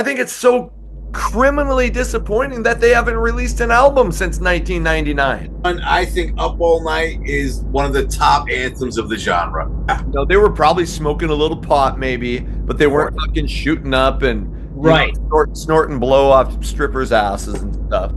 I think it's so criminally disappointing that they haven't released an album since 1999. And I think Up All Night is one of the top anthems of the genre. No, they were probably smoking a little pot, maybe, but they weren't fucking shooting up and snorting blow off strippers' asses and stuff.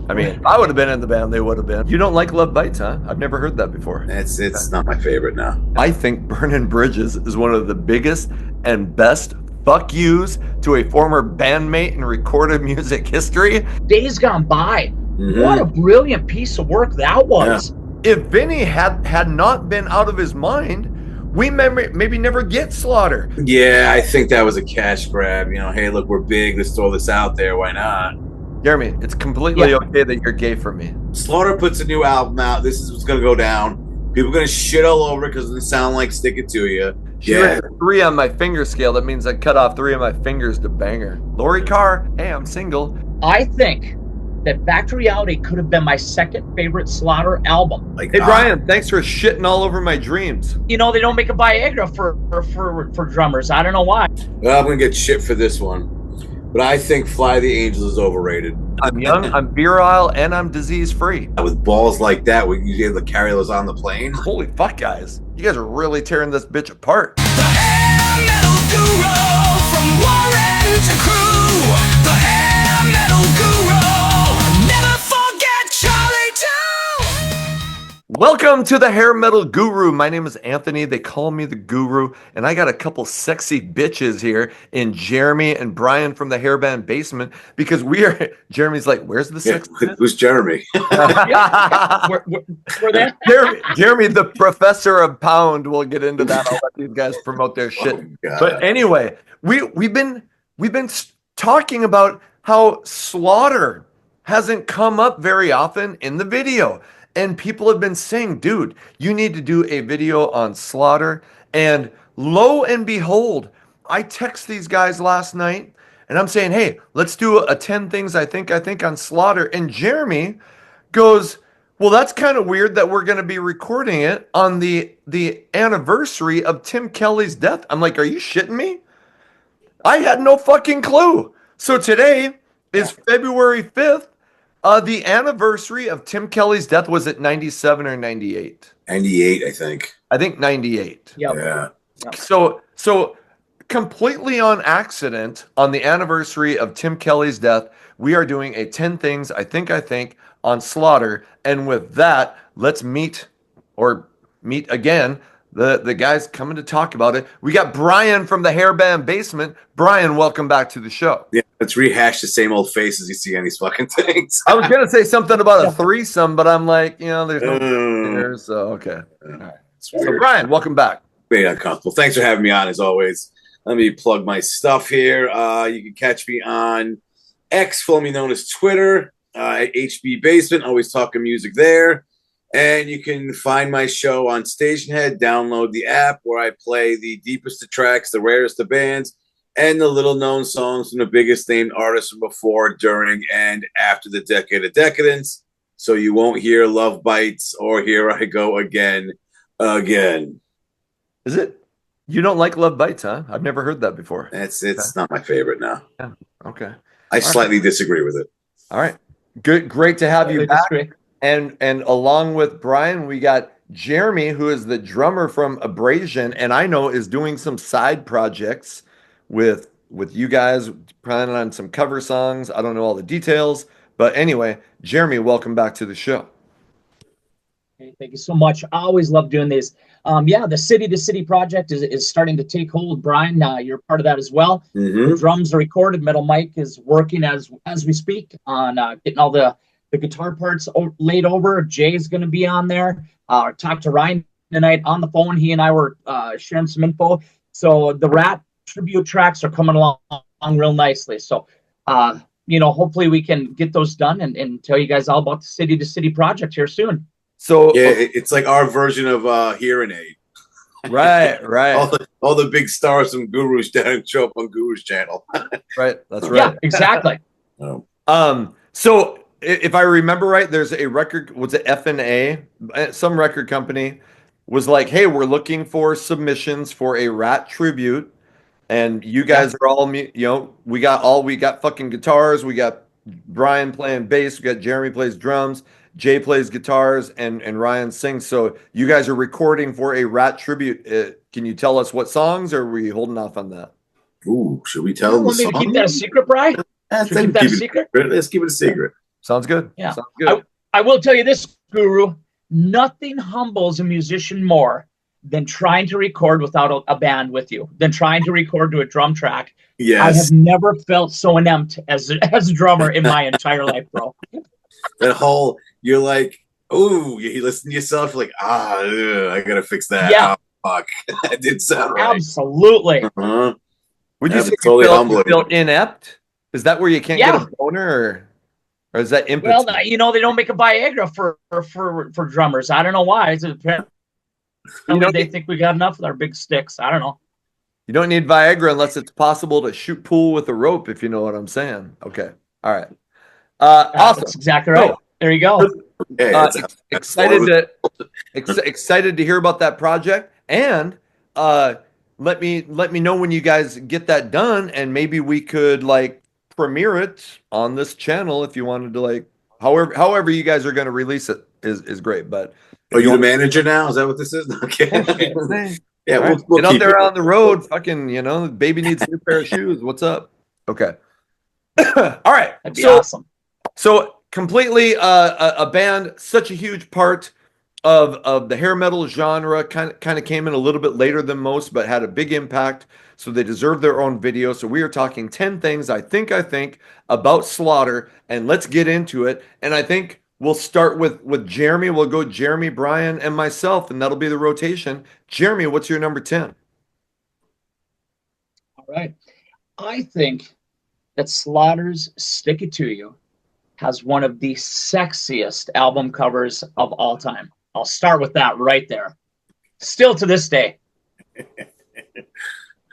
I mean, if I would have been in the band, they would have been. You don't like Love Bites, huh? I've never heard that before. It's not my favorite now. I think Burnin' Bridges is one of the biggest and best fuck yous to a former bandmate in recorded music history. Days Gone By. What a brilliant piece of work that was. Yeah. If Vinny had not been out of his mind, we maybe never get Slaughter. Yeah, I think that was a cash grab. You know, hey, look, we're big. Let's throw this out there. Why not? Jeremy, it's completely okay that you're gay for me. Slaughter puts a new album out. This is what's going to go down. People are going to shit all over it because it sound like Stick It To You. Yeah. 3 on my finger scale. That means I cut off 3 of my fingers to banger. Lori Carr, hey, I'm single. I think that Back to Reality could have been my second favorite Slaughter album. Hey, Bryan, thanks for shitting all over my dreams. You know, they don't make a Viagra for drummers. I don't know why. Well, I'm going to get shit for this one. But I think Fly the Angels is overrated. I'm young, I'm virile, and I'm disease-free. With balls like that, would you be able to carry those on the plane? Holy fuck, guys. You guys are really tearing this bitch apart. The hair metal guru, from Warren to crew. The hair metal guru, never forget Charlie too. Welcome to the Hair Metal Guru. My name is Anthony. They call me the Guru, and I got a couple sexy bitches here in Jeremy and Bryan from the Hairband Basement because we are. Jeremy's like, "Where's the sex?" Who's Jeremy? Jeremy, the professor of Pound. We'll get into that. I'll let these guys promote their shit. But anyway, we've been talking about how Slaughter hasn't come up very often in the video. And people have been saying, dude, you need to do a video on Slaughter. And lo and behold, I text these guys last night and I'm saying, hey, let's do a 10 things I think on Slaughter. And Jeremy goes, well, that's kind of weird that we're going to be recording it on the anniversary of Tim Kelly's death. I'm like, are you shitting me? I had no fucking clue. So today is February 5th. The anniversary of Tim Kelly's death, was it 97 or 98? 98, I think. I think 98. Yep. Yeah. So completely on accident, on the anniversary of Tim Kelly's death, we are doing a 10 things I think on Slaughter. And with that, let's meet again the guys coming to talk about it. We got Bryan from the Hairband Basement. Bryan, welcome back to the show. Yeah, let's rehash the same old faces you see on these fucking things. I was going to say something about a threesome, but I'm like, there's no there, so okay. All right. So Bryan, welcome back. Very uncomfortable. Thanks for having me on, as always. Let me plug my stuff here. You can catch me on X, formerly known as Twitter, at HB Basement, always talking music there. And you can find my show on Stationhead. Download the app where I play the deepest of tracks, the rarest of bands, and the little-known songs from the biggest named artists from before, during, and after the decade of decadence. So you won't hear Love Bites or Here I Go Again. Is it? You don't like Love Bites, huh? I've never heard that before. It's not my favorite now. Yeah. Okay. I slightly disagree with it. All right. Good. Great to have you back. And along with Bryan, we got Jeremy, who is the drummer from Abrasion, and I know is doing some side projects with you guys, planning on some cover songs. I don't know all the details, but anyway, Jeremy, welcome back to the show. Hey, thank you so much. I always love doing these. The City to City project is starting to take hold. Bryan, you're part of that as well. Mm-hmm. The drums are recorded. Metal Mike is working as we speak on getting all the guitar parts laid over. Jay's going to be on there. Talked to Ryan tonight on the phone. He and I were sharing some info. So the Rat tribute tracks are coming along real nicely. So, hopefully we can get those done and tell you guys all about the City to City project here soon. So yeah, it's like our version of Hearing Aid. Right. all the big stars from Guru's down show up on Guru's channel. Right. That's right. Yeah, exactly. So if I remember right, there's a record, was it F&A? Some record company was like, hey, we're looking for submissions for a Rat tribute. And you guys are all, we got fucking guitars. We got Bryan playing bass. We got Jeremy plays drums. Jay plays guitars, and Ryan sings. So you guys are recording for a Rat tribute. Can you tell us what songs, or are we holding off on that? Ooh, should we tell them the Want me to song? keep that a secret, Bryan? Let's keep that a secret? Let's keep it a secret. Sounds good. Yeah. Sounds good. I will tell you this, Guru. Nothing humbles a musician more than trying to record without a band with you, than trying to record to a drum track. Yes. I have never felt so inept as a drummer in my entire life, bro. That whole, you're like, ooh, you listen to yourself, like, I gotta fix that. Yeah. Oh, fuck. That did sound right. Absolutely. Uh-huh. Would you That's say totally you humbling. felt inept? Is that where you can't get a boner, or is that impotent? Well, they don't make a Viagra for drummers. I don't know why. They think we got enough with our big sticks. I don't know. You don't need Viagra unless it's possible to shoot pool with a rope, if you know what I'm saying. Okay. All right. Awesome. That's exactly right. There you go. Excited to hear about that project, and let me know when you guys get that done, and maybe we could like premiere it on this channel if you wanted to, like however you guys are going to release it is great. But are you the manager now? Is that what this is? Okay. Yeah, right. we'll get out there it. on the road. Fucking, the baby needs a new pair of shoes. What's up? Okay. All right. That'd be awesome. So completely a band, such a huge part of the hair metal genre, kind of came in a little bit later than most, but had a big impact. So they deserve their own video. So we are talking 10 things I think about Slaughter, and let's get into it. And I think we'll start with Jeremy. We'll go Jeremy, Bryan, and myself, and that'll be the rotation. Jeremy, what's your number 10? All right. I think that Slaughter's Stick It To You has one of the sexiest album covers of all time. I'll start with that right there. Still to this day.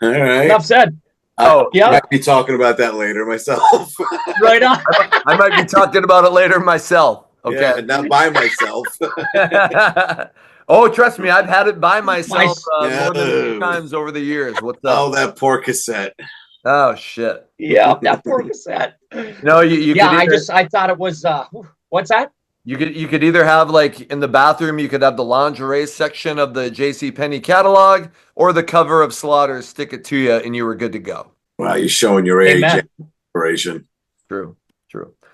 All right. Enough said. I might be talking about that later myself. Right on. I might be talking about it later myself. Okay. Yeah, not by myself. Oh, trust me, I've had it by myself more than 3 No. times over the years. What's up? Oh, that poor cassette. Oh shit. Yeah, that poor cassette. No, you could either, I thought it was what's that? you could either have, like, in the bathroom, you could have the lingerie section of the JCPenney catalog, or the cover of Slaughter's Stick It To You, and you were good to go. Wow, you're showing your age. Amen. Inspiration. True.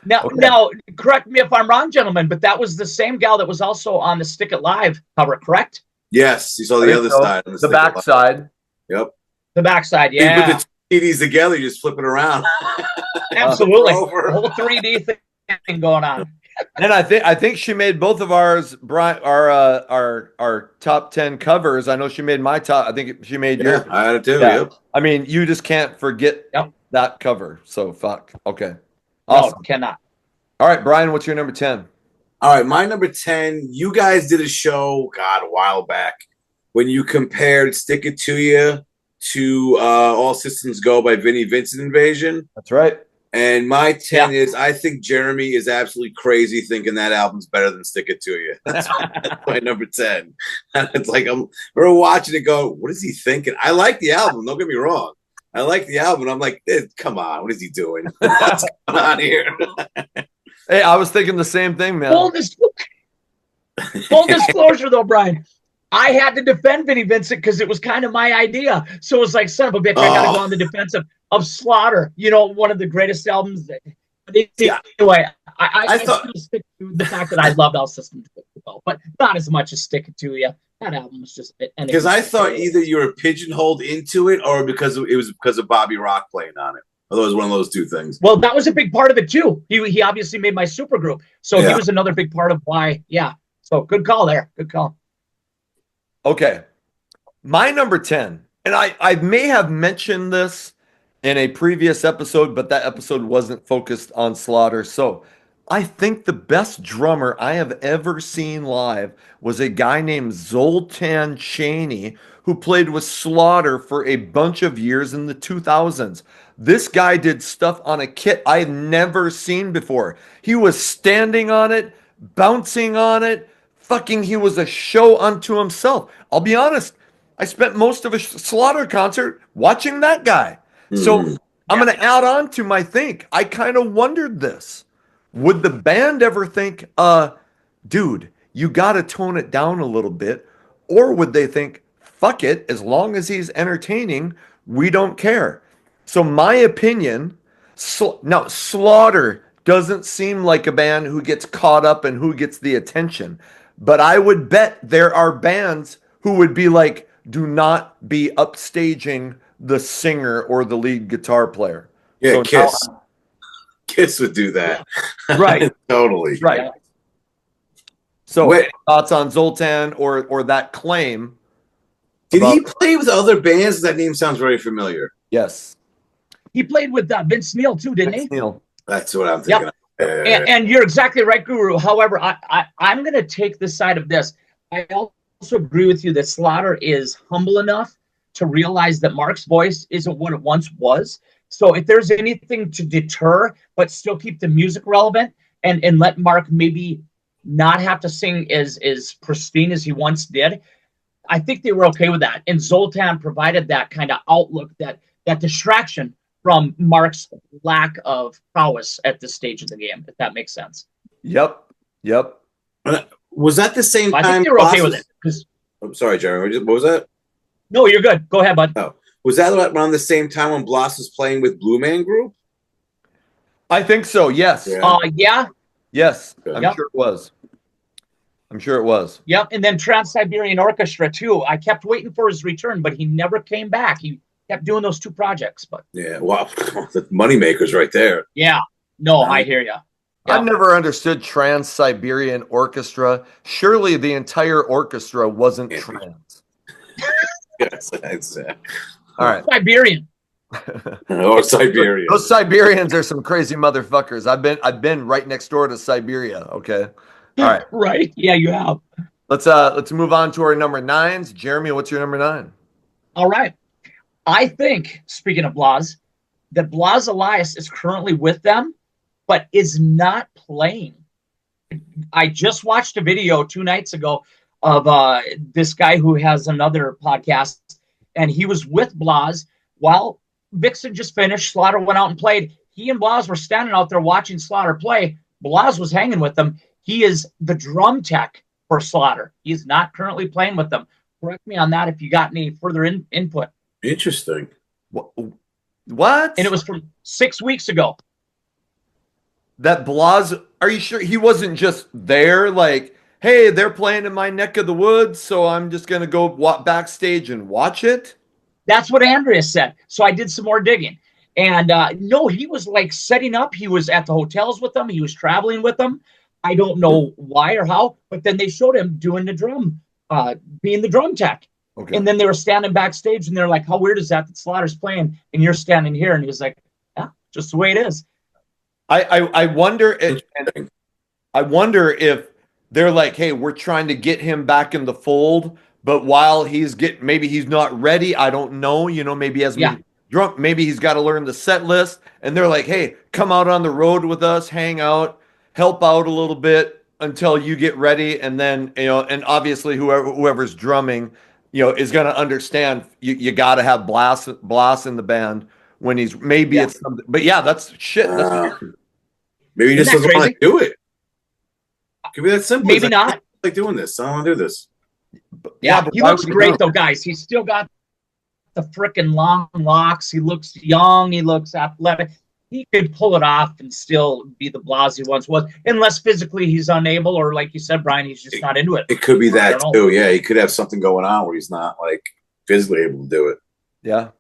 Now, correct me if I'm wrong, gentlemen, but that was the same gal that was also on the Stick It Live cover, correct? Yes, you saw the other side. On The back side. Yep. The backside, You yeah. put the CDs together, you just flip it around. Absolutely. Over. The whole 3D thing going on. And I think she made both of ours, our top 10 covers. I know she made my top. I think she made yours. I had it too. Yeah. Yep. I mean, you just can't forget that cover. So fuck. Okay. Awesome. No, cannot. All right, Bryan, what's your number 10? All right, my number 10. You guys did a show, a while back, when you compared "Stick It To You" to "All Systems Go" by Vinnie Vincent Invasion. That's right. And my 10 is, I think Jeremy is absolutely crazy thinking that album's better than Stick It To You. That's my number 10. It's like we're watching it going, what is he thinking? I like the album, don't get me wrong. I like the album. I'm like, come on, what is he doing? What's going on here? Hey, I was thinking the same thing, man. Full disclosure, though, Bryan. I had to defend Vinnie Vincent because it was kind of my idea. So it was like, son of a bitch, I got to go on the defense of Slaughter. One of the greatest albums. Anyway, I thought stick to the fact that I loved All Systems Go, but not as much as Stick It To You. That album was just because I thought either you were pigeonholed into it or because it was because of Bobby Rock playing on it. Although it was one of those two things. Well, that was a big part of it too. He obviously made my supergroup, so he was another big part of why. Yeah. So good call there. Good call. Okay. My number 10, and I may have mentioned this in a previous episode, but that episode wasn't focused on Slaughter. So I think the best drummer I have ever seen live was a guy named Zoltan Chaney, who played with Slaughter for a bunch of years in the 2000s. This guy did stuff on a kit I've never seen before. He was standing on it, bouncing on it. Fucking, he was a show unto himself. I'll be honest. I spent most of a Slaughter concert watching that guy. So I'm going to add on to my think. I kind of wondered this. Would the band ever think, dude, you got to tone it down a little bit? Or would they think, fuck it, as long as he's entertaining, we don't care? So my opinion, now Slaughter doesn't seem like a band who gets caught up and who gets the attention. But I would bet there are bands who would be like, do not be upstaging the singer or the lead guitar player. Yeah, So Kiss. Kiss would do that. Right. Totally. Right. So thoughts on Zoltan or that claim? Did he play with other bands? That name sounds very familiar. Yes. He played with Vince Neil too, didn't Vince he? Neil. That's what I'm thinking. Yep. And you're exactly right, Guru. However, I'm going to take the side of this. I also agree with you that Slaughter is humble enough to realize that Mark's voice isn't what it once was. So if there's anything to deter but still keep the music relevant and let Mark maybe not have to sing as pristine as he once did, I think they were okay with that. And Zoltan provided that kind of outlook, that distraction from Mark's lack of prowess at this stage of the game, if that makes sense. Yep. Was that the same time? I think they were okay with it. I'm sorry, Jeremy. What was that? No, you're good. Go ahead, bud. Oh. Was that around the same time when Bloss was playing with Blue Man Group? I think so, yes. Yeah. Yes, I'm sure it was. Yep, and then Trans-Siberian Orchestra, too. I kept waiting for his return, but he never came back. He kept doing those two projects. But yeah, wow. The moneymakers right there. Yeah. No, I hear you. I've never understood Trans-Siberian Orchestra. Surely the entire orchestra wasn't trans. Yes, that's all right. Siberian. Oh, Siberian. Those Siberians are some crazy motherfuckers. I've been right next door to Siberia. Okay. All right. Right. Yeah, you have. Let's move on to our number 9s. Jeremy, what's your number 9? All right. I think, speaking of Blas, that Blas Elias is currently with them, but is not playing. I just watched a video 2 nights ago of this guy who has another podcast, and he was with Blas while Vixen just finished. Slaughter went out and played. He and Blas were standing out there watching Slaughter play. Blas was hanging with them. He is the drum tech for Slaughter. He's not currently playing with them. Correct me on that if you got any further input. Interesting. What? And it was from 6 weeks ago. That Blas, are you sure he wasn't just there like, hey, they're playing in my neck of the woods, so I'm just going to go backstage and watch it? That's what Andrea said. So I did some more digging. And no, he was like setting up. He was at the hotels with them. He was traveling with them. I don't know why or how, but then they showed him doing the drum, being the drum tech. Okay. And then they were standing backstage and they're like, how weird is that Slaughter's playing and you're standing here? And he was like, yeah, just the way it is. I wonder if they're like, hey, we're trying to get him back in the fold, but while maybe he's not ready. I don't know. Maybe he hasn't been drunk. Maybe he's got to learn the set list. And they're like, hey, come out on the road with us, hang out, help out a little bit until you get ready. And then, and obviously whoever's drumming, is going to understand you got to have Blas in the band when he's it's something. But yeah, that's shit. Maybe he just doesn't want to do it. Could be that simple. Maybe not. Like doing this. I don't want to do this. Yeah, he looks great though, guys. He's still got the freaking long locks. He looks young. He looks athletic. He could pull it off and still be the Blas he once was, unless physically he's unable, or like you said, Brian, he's just not into it. It could be that too. Yeah, he could have something going on where he's not like physically able to do it. Yeah.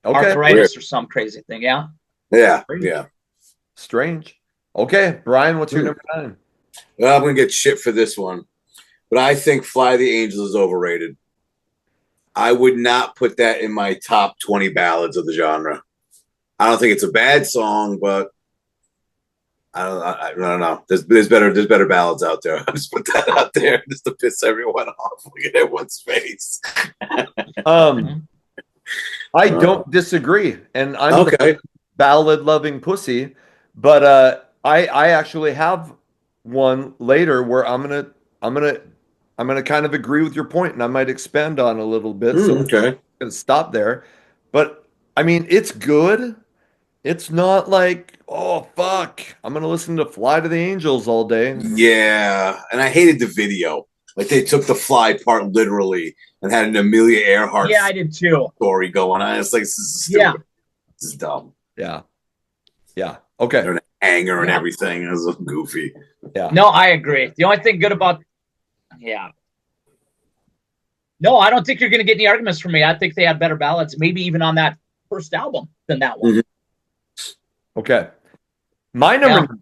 Okay. Arthritis or some crazy thing. Yeah. Yeah. Yeah. Strange. Okay, Brian, what's your number 9? Well, I'm gonna get shit for this one, but I think "Fly the Angels" is overrated. I would not put that in my top 20 ballads of the genre. I don't think it's a bad song, but I don't know. There's better ballads out there. I'll just put that out there just to piss everyone off. Look at everyone's face. I don't disagree, and I'm okay. a ballad-loving pussy, but I actually have one later where I'm gonna gonna kind of agree with your point, and I might expand on a little bit. So Okay. I'm gonna stop there. But I mean, it's good. It's not like, oh fuck, I'm gonna listen to Fly to the Angels all day. Yeah, and I hated the video. Like they took the fly part literally and had an Amelia Earhart Yeah, I did too. story going on. It's like this is stupid. Yeah. This is dumb. Yeah. Yeah. Okay. They're an hanger and Yeah. everything. It was goofy. Yeah. No, I agree. The only thing good about, yeah. No, I don't think you're going to get any arguments from me. I think they had better ballads, maybe even on that first album than that one. Okay. My number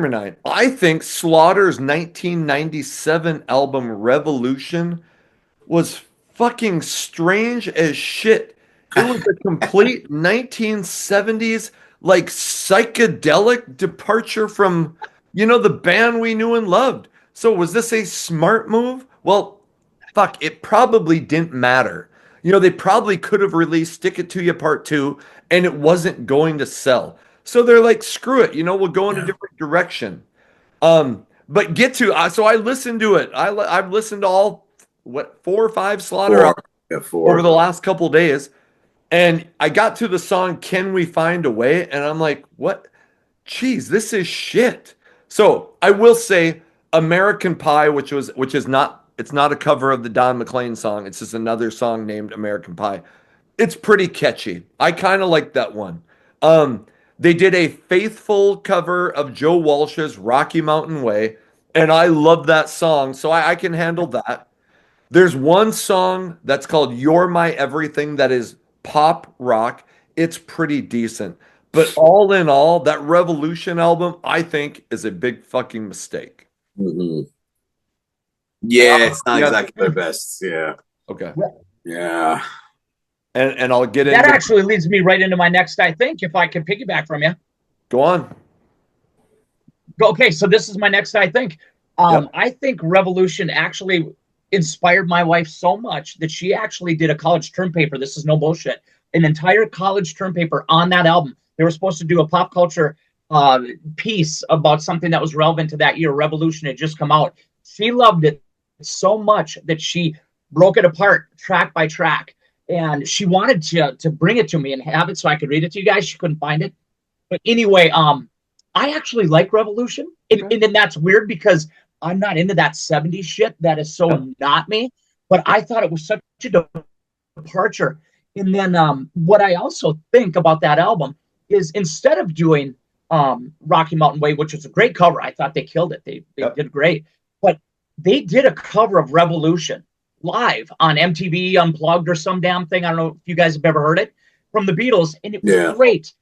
9. I think Slaughter's 1997 album Revolution was fucking strange as shit. It was a complete 1970s like psychedelic departure from, the band we knew and loved. So was this a smart move? Well, fuck, it probably didn't matter. They probably could have released Stick It To You Part 2 and it wasn't going to sell. So they're like, screw it, we'll go in a different direction. But so I listened to it. I've listened to all 4 or 5 Slaughter Four. over the last couple days. And I got to the song Can We Find a Way? And I'm like, what? Jeez, this is shit. So I will say American Pie, which is not, it's not a cover of the Don McLean song. It's just another song named American Pie. It's pretty catchy. I kind of like that one. They did a faithful cover of Joe Walsh's Rocky Mountain Way, and I love that song, so I can handle that. There's one song that's called You're My Everything that is pop rock. It's pretty decent. But all in all, that Revolution album, I think, is a big fucking mistake. Mm-hmm. Yeah, it's not exactly their best. Yeah. Okay. Yeah. And I'll get into That actually leads me right into my next, I think, if I can piggyback from you. Go on. Okay, so this is my next, I think. I think Revolution actually inspired my wife so much that she actually did a college term paper. This is no bullshit. An entire college term paper on that album. They were supposed to do a pop culture piece about something that was relevant to that year. Revolution had just come out. She loved it so much that she broke it apart track by track. And she wanted to bring it to me and have it so I could read it to you guys. She couldn't find it. But anyway, I actually like Revolution. And then that's weird because I'm not into that 70s shit. That is so not me. But I thought it was such a departure. And then what I also think about that album is instead of doing Rocky Mountain Way, which was a great cover, I thought they killed it. They did great. But they did a cover of Revolution live on MTV Unplugged or some damn thing. I don't know if you guys have ever heard it from the Beatles. And it was great.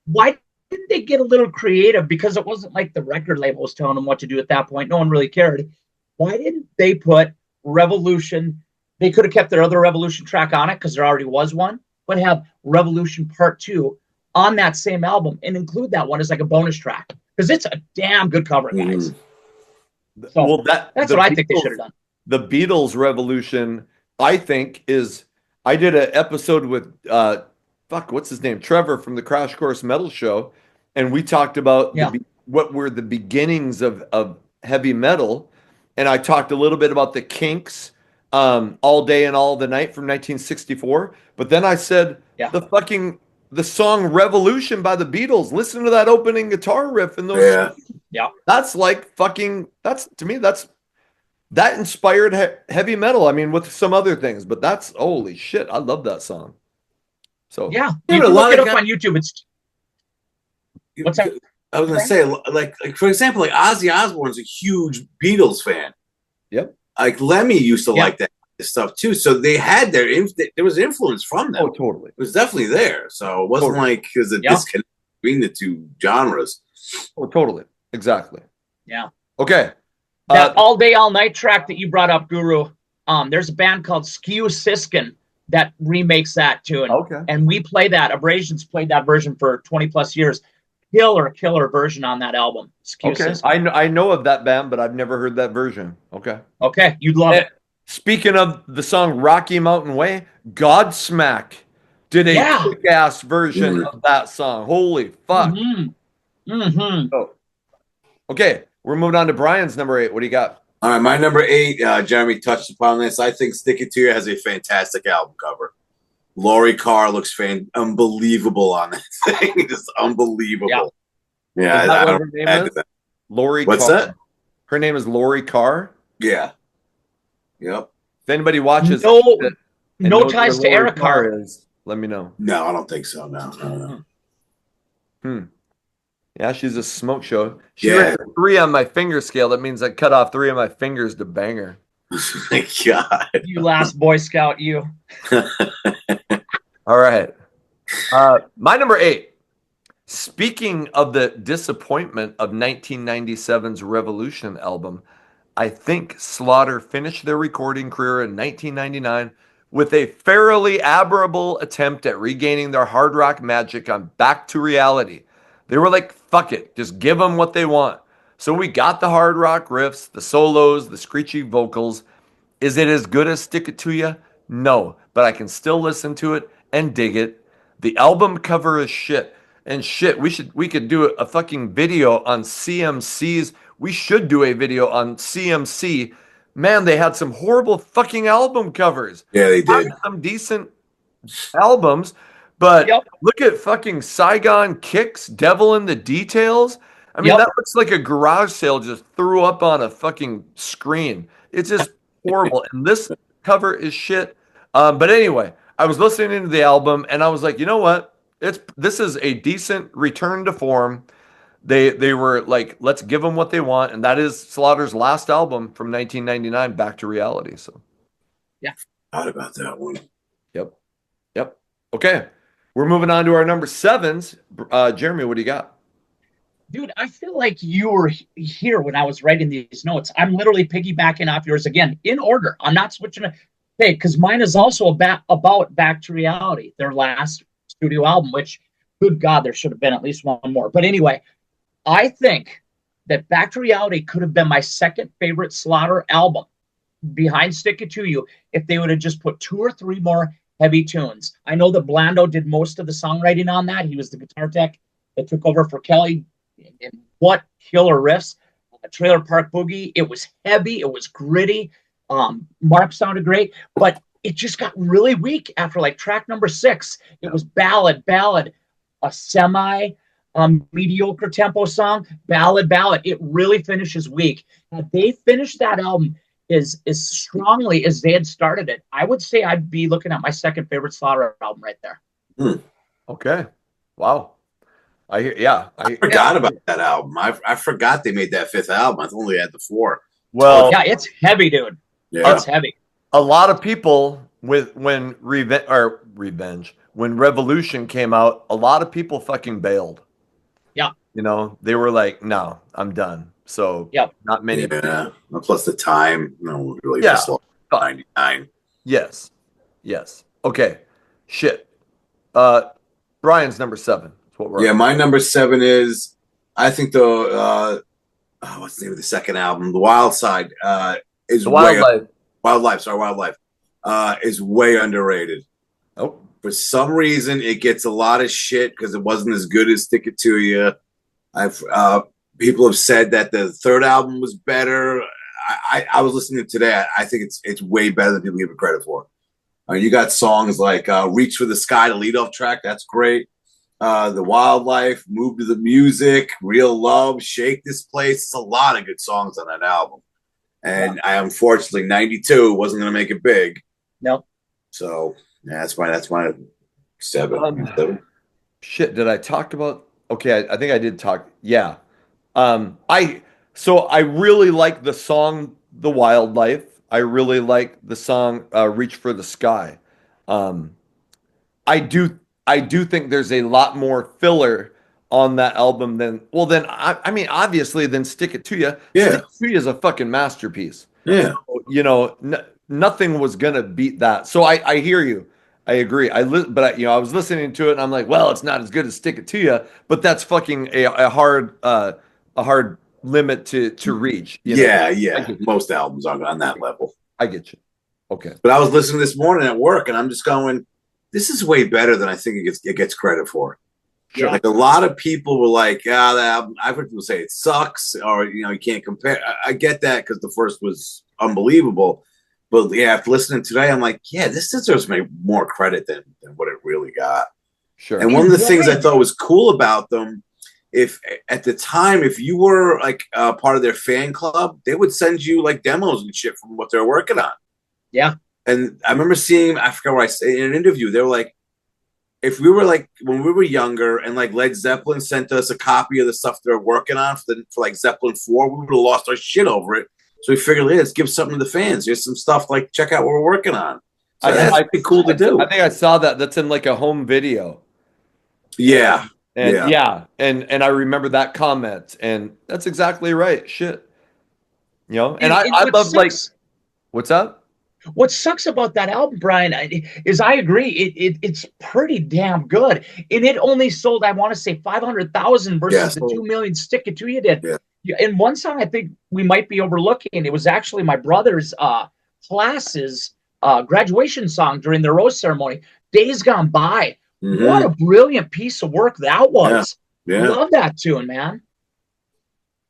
Why didn't they get a little creative? Because it wasn't like the record label was telling them what to do at that point. No one really cared. Why didn't they put Revolution? They could have kept their other Revolution track on it because there already was one, but have Revolution Part 2 on that same album and include that one as like a bonus track because it's a damn good cover, guys. So that's what I think they should have done. The Beatles Revolution, I think, I did an episode with what's his name? Trevor from the Crash Course Metal Show, and we talked about what were the beginnings of heavy metal, and I talked a little bit about the Kinks, All Day and All the Night from 1964, but then I said the song Revolution by the Beatles, listen to that opening guitar riff and those that's like fucking, to me that inspired heavy metal. I mean, with some other things, but that's holy shit. I love that song. So you can look it up on YouTube. It's what's that? I was gonna say, like for example, like Ozzy Osbourne's a huge Beatles fan. Yep. Like Lemmy used to like that stuff too. So they had there was influence from them. Oh, totally. It was definitely there. So it wasn't like there's a disconnect between the two genres. Oh, totally. Exactly. Yeah. Okay. That All Day, All Night track that you brought up, Guru, there's a band called Skew Siskin that remakes that tune. Okay. And we play that. Abrasions played that version for 20 plus years. Killer version on that album. Skew Siskin. I know of that band, but I've never heard that version. Okay. You'd love it. Speaking of the song Rocky Mountain Way, Godsmack did a kick-ass version of that song. Holy fuck. Mm-hmm. Oh. Okay. We're moving on to Bryan's number 8. What do you got? All right, my number 8, Jeremy touched upon this. I think Stick It To You has a fantastic album cover. Laurie Carr looks unbelievable on that thing. Just unbelievable. Yeah, Is that I what don't her name add is? to that. Lori What's Carr. that? Her name is Lori Carr. Yeah. Yep. If anybody watches No, and no knows ties who to Lori Eric Carr. is, let me know. No, I don't think so. No. Yeah, she's a smoke show. She Yeah. rated 3 on my finger scale. That means I cut off 3 of my fingers to bang her. My God. You last Boy Scout, you. All right. My number 8. Speaking of the disappointment of 1997's Revolution album, I think Slaughter finished their recording career in 1999 with a fairly admirable attempt at regaining their hard rock magic on Back to Reality. They were like, fuck it, just give them what they want. So we got the hard rock riffs, the solos, the screechy vocals. Is it as good as Stick It To You? No, but I can still listen to it and dig it. The album cover is shit. And shit, we could do a fucking video on CMC's. We should do a video on CMC. Man, they had some horrible fucking album covers. Yeah, they did. Some decent albums, but Yep. look at fucking Saigon Kicks, Devil in the Details. I mean, Yep. that looks like a garage sale just threw up on a fucking screen. It's just horrible. And this cover is shit. But anyway, I was listening to the album and I was like, you know what? This is a decent return to form. They were like, let's give them what they want, and that is Slaughter's last album from 1999, Back to Reality. So, Thought about that one. yep. Okay, we're moving on to our number 7s. Jeremy, what do you got? Dude, I feel like you were here when I was writing these notes. I'm literally piggybacking off yours again in order. I'm not switching it. Hey, because mine is also about Back to Reality, their last studio album, which, good God, there should have been at least one more. But anyway, I think that Back to Reality could have been my second favorite Slaughter album behind Stick It To You if they would have just put 2 or 3 more heavy tunes. I know that Blando did most of the songwriting on that. He was the guitar tech that took over for Kelly. And what killer riffs. Trailer Park Boogie, it was heavy, it was gritty. Mark sounded great, but it just got really weak after like track number 6. It was ballad, a semi mediocre tempo song, ballad. It really finishes weak. Had they finished that album as strongly as they had started it, I would say I'd be looking at my second favorite Slaughter album right there. Okay, wow. I forgot about that album. I forgot they made that 5th album. I only had the 4. Well, Yeah, it's heavy, dude. Yeah. It's heavy. a lot of people when Revolution came out, a lot of people fucking bailed. Yeah. You know, they were like, no, I'm done. So Yep. not many. Yeah. Plus the time. No, really. Yeah. 99. Yes. Okay. Shit. Brian's number 7. That's what we're Yeah, on. my number 7 is, I think what's the name of the second album? The Wild Side is The Wildlife. Wildlife is way underrated. Oh, For some reason, it gets a lot of shit because it wasn't as good as Stick It To You. People have said that the 3rd album was better. I was listening to it today. I think it's way better than people give it credit for. You got songs like "Reach for the Sky," the leadoff track. That's great. The Wildlife, Move to the Music, Real Love, Shake This Place. It's a lot of good songs on that album. And I unfortunately 92 wasn't going to make it big. Nope. So yeah, that's my 7. shit. Did I talk about? Okay, I think I did talk. Yeah. I really like the song "The Wildlife." I really like the song "Reach for the Sky." I do think there's a lot more filler on that album than obviously than Stick It To You. Yeah. Stick It To You is a fucking masterpiece. Yeah. You know, nothing was gonna beat that. So I hear you. I agree. I was listening to it and I'm like, well, it's not as good as Stick It To You, but that's fucking a hard limit to reach. You know? Yeah. Most albums are on that level. I get you. Okay. But I was listening this morning at work, and I'm just going, "This is way better than I think it gets credit for." Sure. Like a lot of people were like, "Ah, that album." I've heard people say it sucks, or you can't compare. I get that because the first was unbelievable, but yeah, after listening today, I'm like, yeah, this deserves more credit than what it really got. Sure. And one of the things I thought was cool about them, if at the time, if you were like part of their fan club, they would send you like demos and shit from what they're working on. Yeah. And I remember seeing, I forgot what I said in an interview, they were like, if we were like when we were younger and like Led Zeppelin sent us a copy of the stuff they're working on for like Zeppelin 4, we would have lost our shit over it. So we figured, let's give something to the fans. Here's some stuff, like check out what we're working on. So that's pretty cool to do. I think I saw that. That's in like a home video. Yeah. And and I remember that comment, and that's exactly right. Shit. And I love like, what's up? What sucks about that album, Brian, is I agree. It's pretty damn good, and it only sold, I want to say, 500,000 versus the 2 million "Stick It To You" did. Yeah. And one song I think we might be overlooking. It was actually my brother's class's graduation song during the rose ceremony. "Days Gone By." Mm-hmm. What a brilliant piece of work that was! Yeah. Love that tune, man.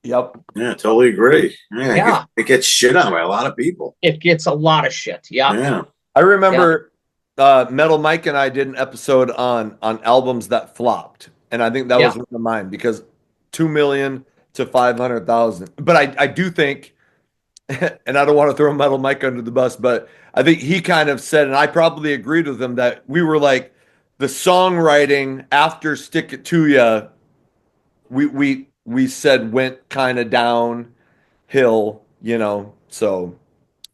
Yep. Yeah, totally agree. Yeah. It gets shit on by a lot of people. It gets a lot of shit. Yeah. I remember Metal Mike and I did an episode on albums that flopped. And I think that was one of mine, because 2 million to 500,000. But I do think, and I don't want to throw Metal Mike under the bus, but I think he kind of said, and I probably agreed with him, that we were like the songwriting after "Stick It To Ya," we said went kind of downhill, so.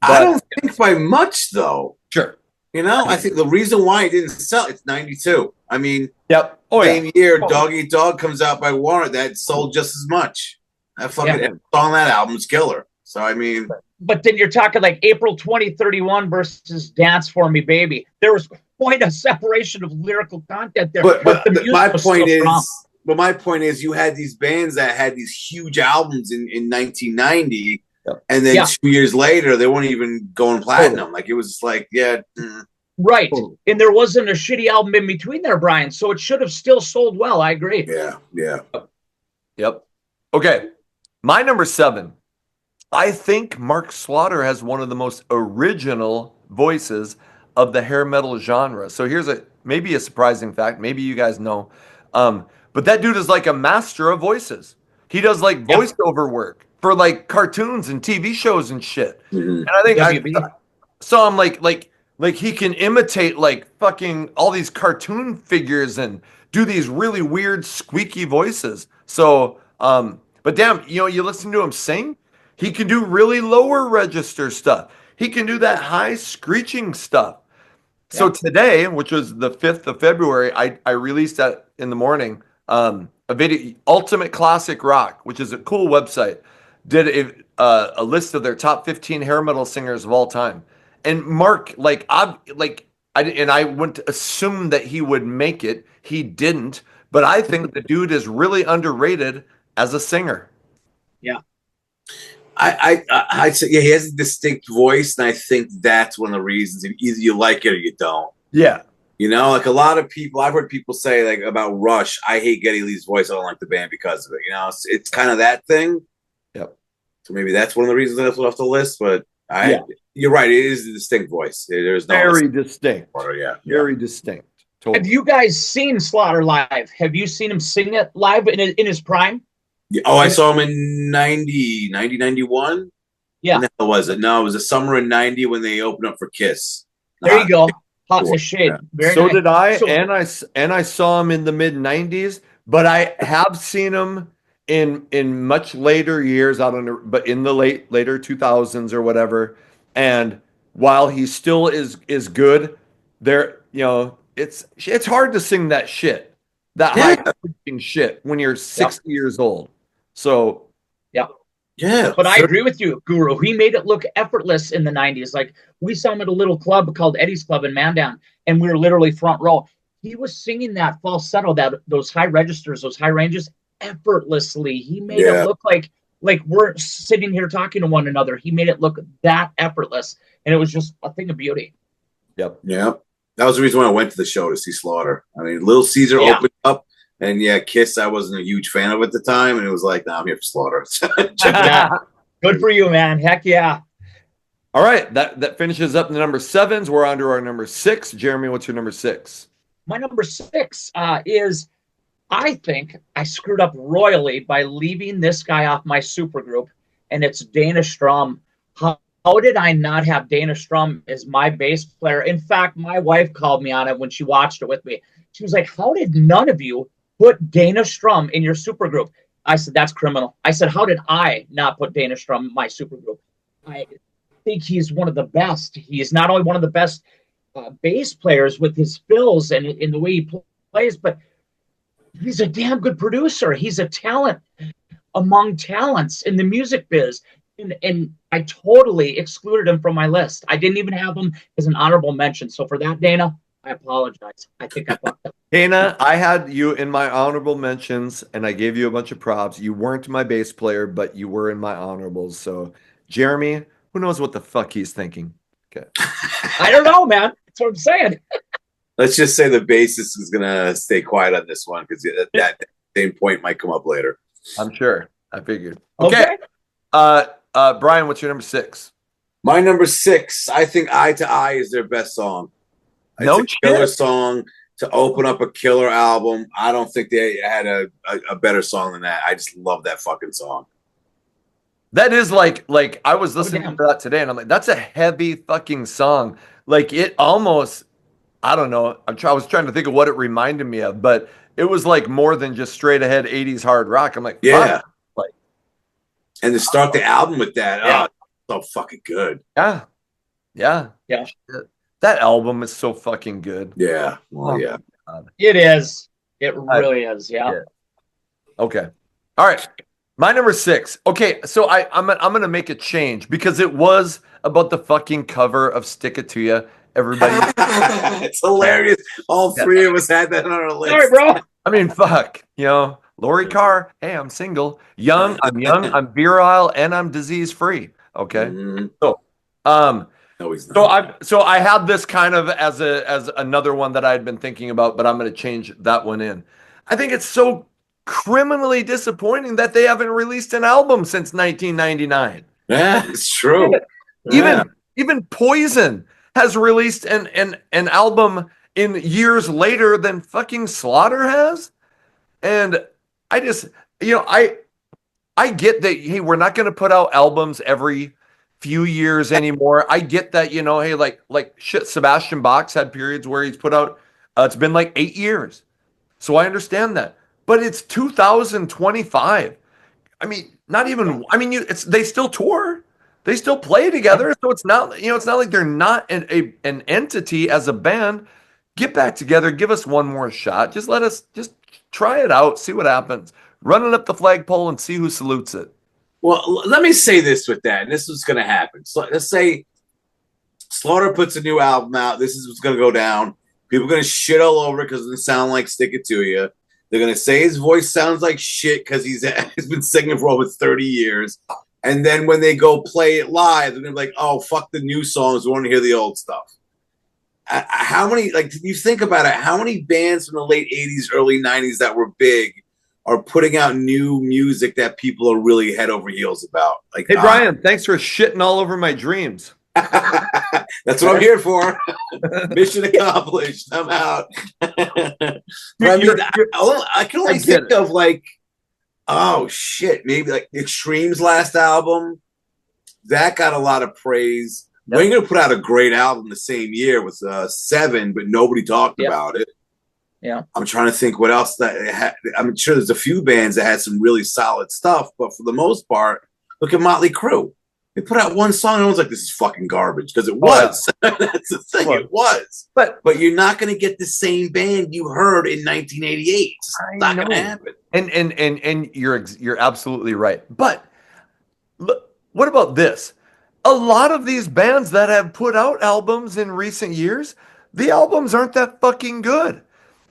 But I don't think by much, though. Sure. I think the reason why it didn't sell, it's 92. I mean, yep. Same year, Dog Eat Dog comes out by Warrant, that sold just as much. That fucking song, that album's killer. So, I mean. But then you're talking like April 2031 versus "Dance For Me, Baby." There was quite a separation of lyrical content there. But my point is, you had these bands that had these huge albums in 1990, and then 2 years later, they weren't even going platinum. Like, it was just like, right. And there wasn't a shitty album in between there, Brian. So it should have still sold well. I agree. Yeah. Yep. Okay. My number 7. I think Mark Slaughter has one of the most original voices of the hair metal genre. So here's maybe a surprising fact. Maybe you guys know. But that dude is like a master of voices. He does like voiceover work for like cartoons and TV shows and shit. Mm-hmm. And I think I saw him like he can imitate like fucking all these cartoon figures and do these really weird squeaky voices. So, but damn, you listen to him sing, he can do really lower register stuff. He can do that high screeching stuff. So today, which was the 5th of February, I released that in the morning. A video, Ultimate Classic Rock, which is a cool website, did a list of their top 15 hair metal singers of all time. And Mark, I wouldn't assume that he would make it. He didn't, but I think the dude is really underrated as a singer. Yeah. I'd say, he has a distinct voice, and I think that's one of the reasons. Either you like it or you don't. Yeah. Like a lot of people, I've heard people say like about Rush, I hate Geddy Lee's voice. I don't like the band because of it. It's kind of that thing. Yep. So maybe that's one of the reasons that's off the list. But you're right. It is a distinct voice. There's no very distinct. Very distinct. Totally. Have you guys seen Slaughter live? Have you seen him sing it live in his prime? Yeah. Oh, I saw him in 90, 91. Yeah. No, was it? No, it was the summer in 90 when they opened up for Kiss. There you go. Hot as shit. Very so nice. Did I, and I saw him in the mid 90s, but I have seen him in much later years. I don't know, but in the later 2000s or whatever. And while he still is good, there, it's hard to sing that shit, that high pitching shit when you're 60 years old. So yeah, but I agree with you, Guru. He made it look effortless in the 90s. Like, we saw him at a little club called Eddie's Club in Mandown, and we were literally front row. He was singing that falsetto, those high registers, those high ranges, effortlessly. He made it look like we're sitting here talking to one another. He made it look that effortless, and it was just a thing of beauty. Yep. That was the reason why I went to the show, to see Slaughter. I mean, Little Caesar opened up. And yeah, Kiss I wasn't a huge fan of at the time, and it was like, nah, I'm here for Slaughter. Yeah. Good for you, man. Heck yeah. All right, that finishes up the number sevens. We're on to our number six. Jeremy, what's your number six? My number six is, I think I screwed up royally by leaving this guy off my supergroup, and it's Dana Strum. How did I not have Dana Strum as my bass player? In fact, my wife called me on it when she watched it with me. She was like, how did none of you put Dana Strum in your supergroup? I said, that's criminal. I said, how did I not put Dana Strum in my supergroup? I think he's one of the best. He is not only one of the best bass players with his fills and in the way he plays, but he's a damn good producer. He's a talent among talents in the music biz. And I totally excluded him from my list. I didn't even have him as an honorable mention. So for that, Dana, I apologize. I think I fucked up. Dana, I had you in my honorable mentions, and I gave you a bunch of props. You weren't my bass player, but you were in my honorables. So, Jeremy, who knows what the fuck he's thinking? Okay. I don't know, man. That's what I'm saying. Let's just say the bassist is gonna stay quiet on this one because that same point might come up later. I'm sure. I figured. Okay. Bryan, what's your number six? My number six, I think "Eye to Eye" is their best song. No it's a killer song to open up a killer album. I don't think they had a better song than that. I just love that fucking song. That is like I was listening to that today, and I'm like, that's a heavy fucking song. Like it almost, I don't know. I was trying to think of what it reminded me of, but it was like more than just straight ahead 80s hard rock. I'm like, yeah. Like, and to start the album with that, yeah. So fucking good. Yeah. That album is so fucking good. Yeah. Well, yeah. It is. It really is. Yeah. Okay. All right. My number six. Okay, so I'm gonna make a change because it was about the fucking cover of "Stick It to Ya." Everybody, it's hilarious. All three of us had that on our list. Sorry, bro. I mean, fuck. Lori Carr. Hey, I'm single, young. I'm virile, and I'm disease free. Okay. Mm-hmm. So, no, he's not. So I had this kind of as another one that I had been thinking about, but I'm gonna change that one in. I think it's so criminally disappointing that they haven't released an album since 1999. Yeah, it's true. Even Poison has released an album in years later than fucking Slaughter has. And I just, I get that, hey, we're not going to put out albums every few years anymore. I get that, hey, like shit, Sebastian Bach's had periods where he's put out, it's been like 8 years. So I understand that. But it's 2025. I mean, they still tour. They still play together. So it's not like they're not an entity as a band. Get back together. Give us one more shot. Just let us just try it out. See what happens. Run it up the flagpole and see who salutes it. Well, let me say this with that. And this is going to happen. So let's say Slaughter puts a new album out. This is what's going to go down. People are going to shit all over it because it doesn't sound like "Stick It to Ya." They're going to say his voice sounds like shit because he's been singing for over 30 years. And then when they go play it live, they're going to be like, oh, fuck the new songs. We want to hear the old stuff. How many, you think about it, how many bands from the late 80s, early 90s that were big are putting out new music that people are really head over heels about? Like, hey, Bryan, thanks for shitting all over my dreams. That's what I'm here for. Mission accomplished. I'm out. I can only think of oh shit, maybe like Extreme's last album. That got a lot of praise. Yep. Winger put out a great album the same year with Seven, but nobody talked about it. Yeah, I'm trying to think what else I'm sure there's a few bands that had some really solid stuff, but for the most part, look at Motley Crue. They put out one song and I was like, this is fucking garbage, because it was. That's the thing, it was. But you're not going to get the same band you heard in 1988. It's not going to happen. And you're absolutely right. But look, what about this? A lot of these bands that have put out albums in recent years, the albums aren't that fucking good.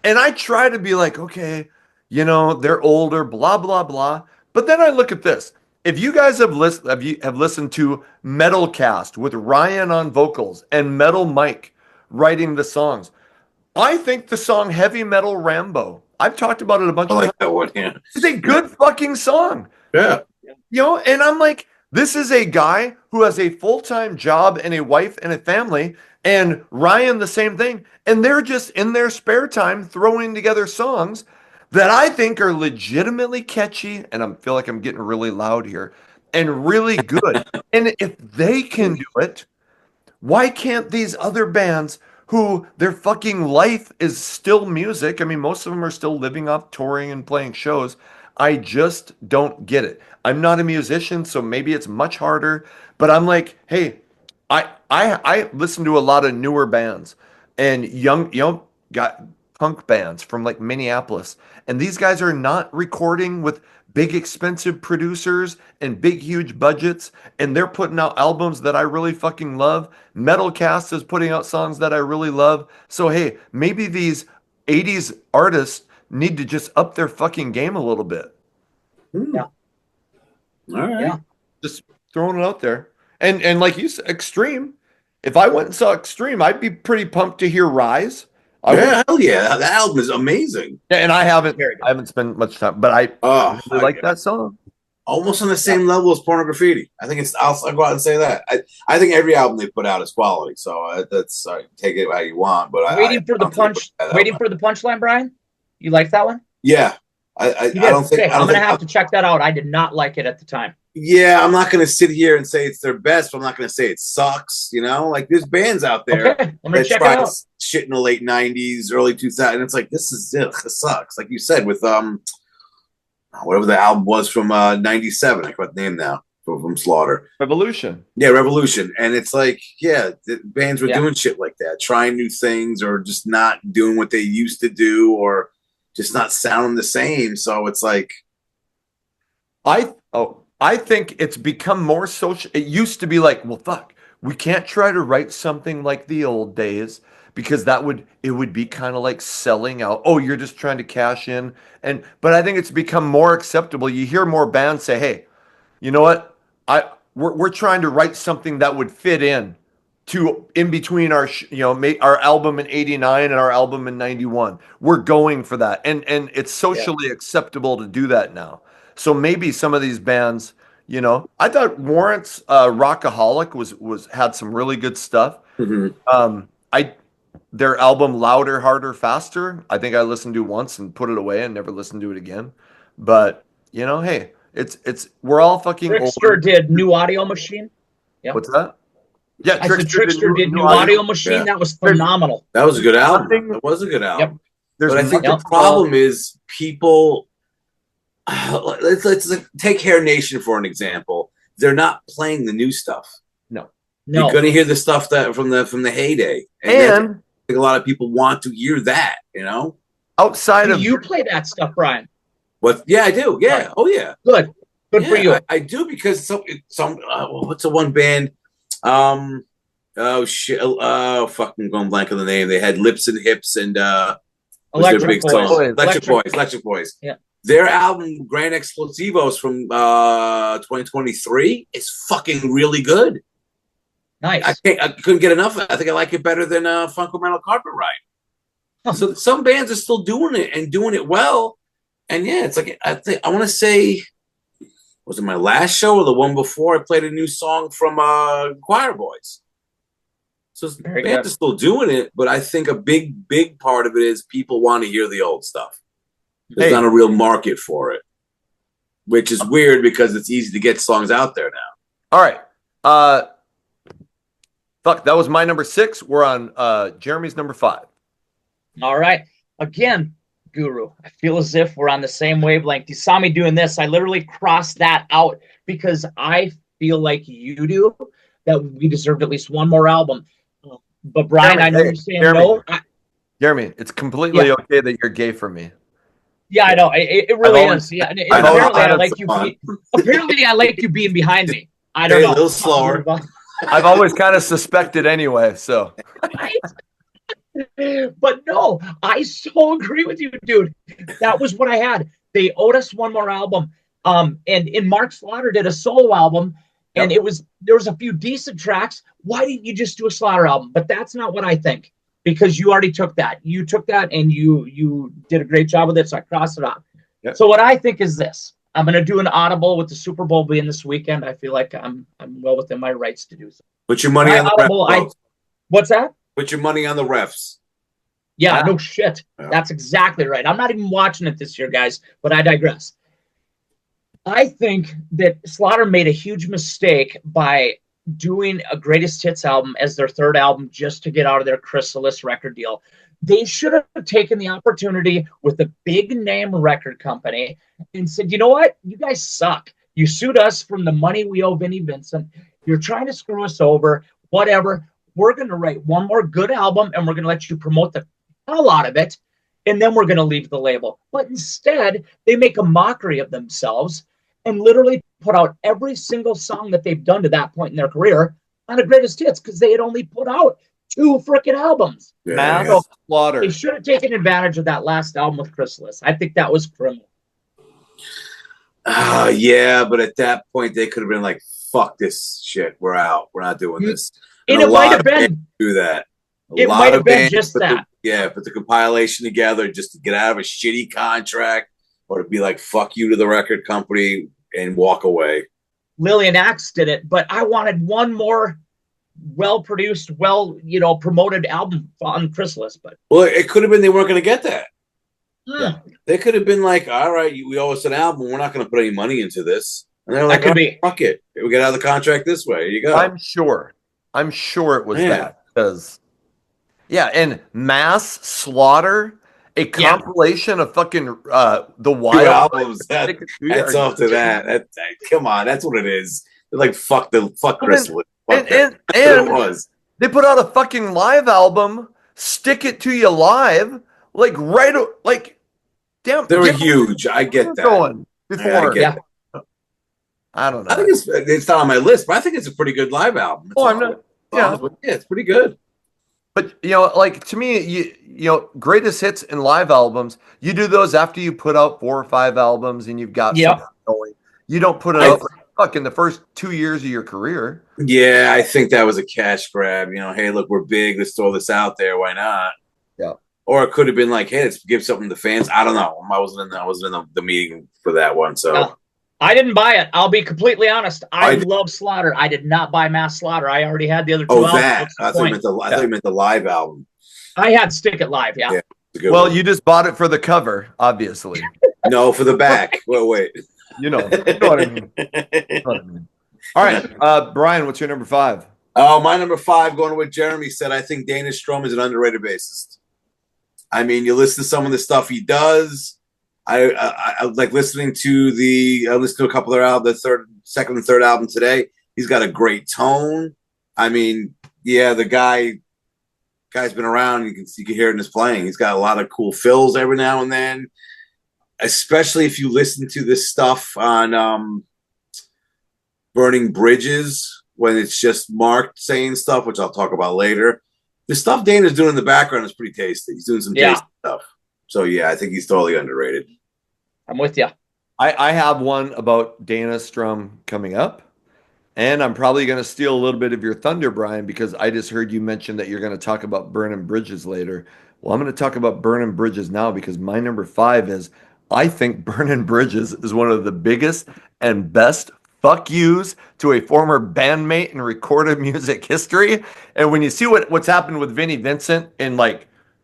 And I try to be like, okay, they're older, blah, blah, blah. But then I look at this. If you guys have listened to Metalcast with Ryan on vocals and Metal Mike writing the songs, I think the song Heavy Metal Rambo, I've talked about it a bunch I of like times. that one. Yeah. It's a good fucking song. Yeah. You know, and I'm like, this is a guy who has a full-time job and a wife and a family, and Ryan the same thing, and they're just in their spare time throwing together songs that I think are legitimately catchy, and I feel like I'm getting really loud here, and really good. And if they can do it, why can't these other bands who their fucking life is still music? I mean, most of them are still living off touring and playing shows. I just don't get it. I'm not a musician, so maybe it's much harder, but I'm like, hey, I listen to a lot of newer bands and young got punk bands from like Minneapolis, and these guys are not recording with big expensive producers and big huge budgets, and they're putting out albums that I really fucking love. Metalcast is putting out songs that I really love. So hey, maybe these 80s artists need to just up their fucking game a little bit. Yeah. All right. Yeah. Just throwing it out there. And like you said, Extreme. If I went and saw Extreme, I'd be pretty pumped to hear Rise. Yeah, hell yeah. That album is amazing. Yeah, and I haven't spent much time, but I really like that song. Almost on the same level as Porno Graffiti. I think I'll go out and say that. I think every album they put out is quality. So that's take it how you want. But waiting for the punchline, Brian. You like that one? Yeah. I don't think I'm gonna have to check that out. I did not like it at the time. Yeah, I'm not gonna sit here and say it's their best, but I'm not gonna say it sucks. You know, like there's bands out there that tried shit in the late '90s, early 2000s. It's like this sucks. Like you said with whatever the album was from '97. I forgot the name now from Slaughter. Revolution. Yeah, Revolution. And it's like, yeah, the bands were doing shit like that, trying new things, or just not doing what they used to do, or just not sounding the same. So it's like, I think it's become more social. It used to be like, well, fuck, we can't try to write something like the old days because it would be kind of like selling out. Oh, you're just trying to cash in. But I think it's become more acceptable. You hear more bands say, hey, you know what? We're trying to write something that would fit in between our our album in '89 and our album in '91. We're going for that, and it's socially acceptable to do that now. So maybe some of these bands, I thought Warrant's Rockaholic had some really good stuff. mm-hmm. Their album Louder, Harder, Faster, I think I listened to once and put it away and never listened to it again. But hey, it's we're all fucking Trickster old. did New Audio Machine. Yep. What's that? Yeah, Trickster did New Audio Machine. Yeah. That was phenomenal. That was a good album. It was a good album. Yep. But I think the problem is people. Let's take Hair Nation for an example. They're not playing the new stuff. No. You're going to hear the stuff that from the heyday, and I think a lot of people want to hear that. Outside of you play that stuff, Brian. What? Yeah, I do. Yeah. Right. Oh, yeah. Good for you. I do because some what's the one band? Oh shit! Fucking going blank on the name. They had Lips and Hips and Electric Boys. Electric Boys. Yeah. Their album Grand Explosivos from 2023 is fucking really good. Nice. I couldn't get enough. I think I like it better than Funko Metal Carpet Ride. Huh. So some bands are still doing it and doing it well. And yeah, it's like I want to say, was it my last show or the one before? I played a new song from Choir Boys. So bands are still doing it, but I think a big part of it is people want to hear the old stuff. There's not a real market for it, which is weird because it's easy to get songs out there now. All right. Fuck, that was my number 6. We're on Jeremy's number 5. All right. Again, Guru, I feel as if we're on the same wavelength. You saw me doing this. I literally crossed that out because I feel like you do that we deserved at least one more album. But Brian, I know you're saying no. Jeremy, it's completely okay that you're gay for me. Yeah, I know. It really is. Yeah. And apparently, I like you. Apparently, I like you being behind me. I don't know. A little slower. I've always kind of suspected anyway. So. But no, I so agree with you, dude. That was what I had. They owed us one more album. And Mark Slaughter did a solo album, and there was a few decent tracks. Why didn't you just do a Slaughter album? But that's not what I think. because you already took that. You took that and you did a great job with it, so I crossed it off. Yep. So what I think is this. I'm going to do an audible with the Super Bowl being this weekend. I feel like I'm well within my rights to do so. Put your money on the refs. What's that? Put your money on the refs. Yeah, no shit. Yeah. That's exactly right. I'm not even watching it this year, guys, but I digress. I think that Slaughter made a huge mistake by doing a greatest hits album as their third album just to get out of their Chrysalis record deal. They should have taken the opportunity with a big name record company and said, you know what? You guys suck. You sued us from the money we owe Vinnie Vincent. You're trying to screw us over, whatever. We're going to write one more good album and we're going to let you promote the hell out of it. And then we're going to leave the label. But instead, they make a mockery of themselves and literally put out every single song that they've done to that point in their career on a greatest hits because they had only put out 2 freaking albums. Mass Slaughter. They should have taken advantage of that last album with Chrysalis. I think that was criminal. Yeah, but at that point they could have been like, "Fuck this shit, we're out. We're not doing this." And it might have been do that. It might have been just that. Put the compilation together just to get out of a shitty contract, or to be like, "Fuck you" to the record company and walk away. Lillian Axe did it, but I wanted one more well-produced, promoted album on Chrysalis. But it could have been they weren't going to get that. Yeah. They could have been like, "All right, we owe us an album. We're not going to put any money into this." And they're like, that could be. "Fuck it. We get out of the contract this way. Here you go." I'm sure it was that because, and Mass Slaughter, a compilation of fucking the Wild albums. That's off to that. Come on, that's what it is. They're like, fuck Chrysalis. And it was. They put out a fucking live album, Stick It To You Live, damn. They were huge. I get that. Going before. I don't know. I think it's not on my list, but I think it's a pretty good live album. I'm not. Yeah, it's pretty good. But to me, greatest hits and live albums, you do those after you put out 4 or 5 albums and you've got something going. You don't put it out in the first 2 years of your career. Yeah, I think that was a cash grab. Hey, look, we're big. Let's throw this out there. Why not? Yeah. Or it could have been like, hey, let's give something to the fans. I don't know. I wasn't in the meeting for that one, so. No, I didn't buy it. I'll be completely honest. I love Slaughter. I did not buy Mass Slaughter. I already had the other 2 albums. That. I thought you meant the live album. I had Stick It Live, yeah. Well, you just bought it for the cover, obviously. No, for the back. Wait. You know what I mean. All right, Bryan, what's your number 5? Oh, my number 5, going to what Jeremy said, I think Dana Strum is an underrated bassist. I mean, you listen to some of the stuff he does. I like listening to I listened to a couple of their albums, the second and third album today. He's got a great tone. I mean, the guy's been around. You can hear it in his playing. He's got a lot of cool fills every now and then, especially if you listen to this stuff on Burning Bridges when it's just Mark saying stuff, which I'll talk about later. The stuff Dana's doing in the background is pretty tasty. He's doing some tasty stuff. So, I think he's totally underrated. I'm with you. I have one about Dana Strum coming up. And I'm probably going to steal a little bit of your thunder, Bryan, because I just heard you mention that you're going to talk about Burning Bridges later. Well, I'm going to talk about Burning Bridges now because my number 5 is I think Burning Bridges is one of the biggest and best fuck yous to a former bandmate in recorded music history. And when you see what's happened with Vinnie Vincent in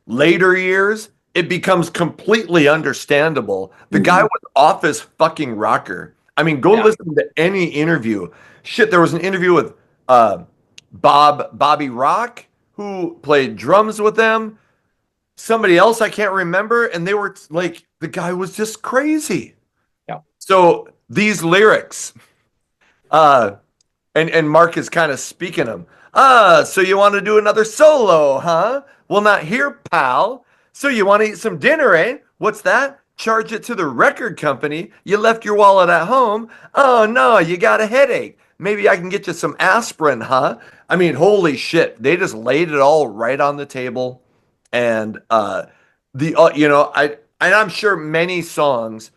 later years, it becomes completely understandable. The guy was off his fucking rocker. I mean, go listen to any interview. Shit, there was an interview with Bobby Rock, who played drums with them. Somebody else I can't remember, and they were like, the guy was just crazy. Yeah. So these lyrics, and Mark is kind of speaking them. So you want to do another solo, huh? Well, not here, pal. So you want to eat some dinner, eh? What's that? Charge it to the record company. You left your wallet at home. Oh, no, you got a headache. Maybe I can get you some aspirin, huh? I mean, holy shit. They just laid it all right on the table. And, I'm sure many songs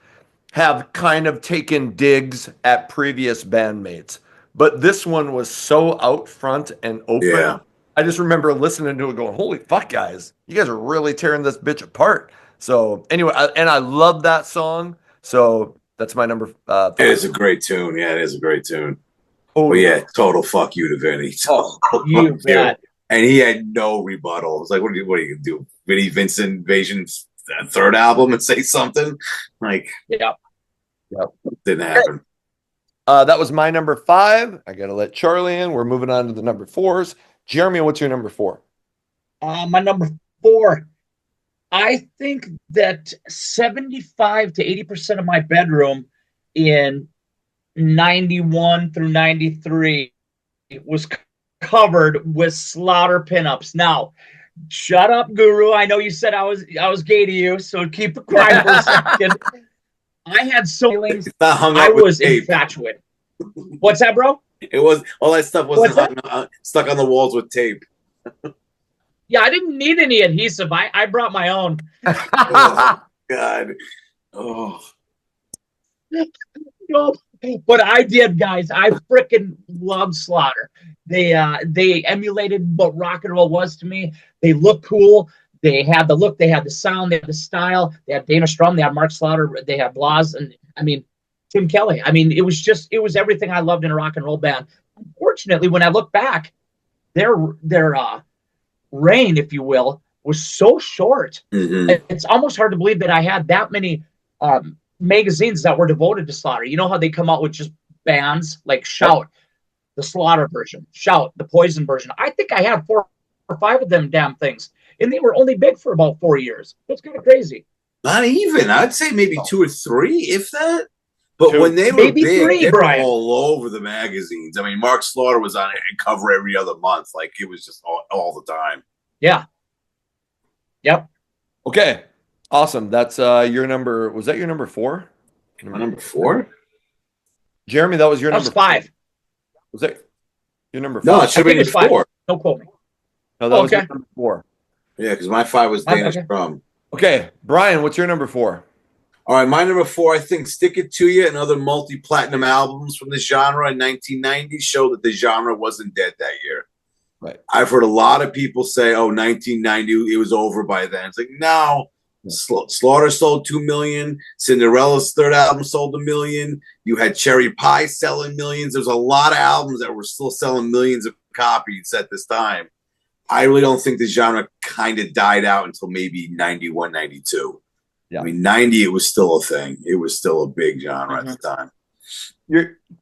have kind of taken digs at previous bandmates. But this one was so out front and open. Yeah. I just remember listening to it going, holy fuck, guys, you guys are really tearing this bitch apart. So anyway, and I love that song. So that's my number 5. It is a great tune. Yeah, it is a great tune. Oh, But yeah, total fuck you to Vinny. Oh, Total you fuck you. bet. And he had no rebuttal. It's like, what are you gonna do? Vinny Vincent Invasion's third album and say something? Like, Yeah. didn't happen. that was my number 5. I got to let Charlie in. We're moving on to the number 4s. Jeremy, what's your number 4? My number 4. I think that 75 to 80% of my bedroom in 91 through 93 was covered with Slaughter pinups. Now, shut up, Guru. I know you said I was gay to you, so keep it quiet for a second. I had so feelings. It's not hung up I with was tape. infatuated. What's that, bro? It was all that stuff What's wasn't stuck on the walls with tape. Yeah, I didn't need any adhesive. I brought my own. Oh, God. Oh. No, but I did, guys. I freaking loved Slaughter. They emulated what rock and roll was to me. They look cool. They had the look. They had the sound. They had the style. They had Dana Strum. They had Mark Slaughter. They had Blas, and I mean Tim Kelly. I mean, it was everything I loved in a rock and roll band. Unfortunately, when I look back, their reign, if you will, was so short. Mhm. It's almost hard to believe that I had that many magazines that were devoted to Slaughter. You know how they come out with just bands like Shout, the Slaughter version, Shout, the Poison version. I think I had 4 or 5 of them damn things, and they were only big for about 4 years. It's kind of crazy. Not even. I'd say maybe 2 or 3, if that. But 2. when they were Maybe big, 3, they were Bryan. all over the magazines. I mean, Mark Slaughter was on a cover every other month. Like, it was just all the time. Yeah. Yep. Okay. Awesome. That's your number. Was that your number 4? My number 4? Jeremy, that was your That number was 5. Was that your number 5? No, it should I have think been it's 5. 4. Don't quote me. No, that was your Okay. number 4. Yeah, because my 5 was Dana Okay. Strum. Okay. Bryan, what's your number 4? All right, my number 4, I think Stick It To You and other multi-platinum albums from the genre in 1990 show that the genre wasn't dead that year. Right. I've heard a lot of people say, oh, 1990, it was over by then. It's like, no. Slaughter sold 2 million. Cinderella's third album sold 1 million. You had Cherry Pie selling millions. There's a lot of albums that were still selling millions of copies at this time. I really don't think the genre kind of died out until maybe 91, 92. Yeah. I mean, 90, it was still a thing. It was still a big genre at the time.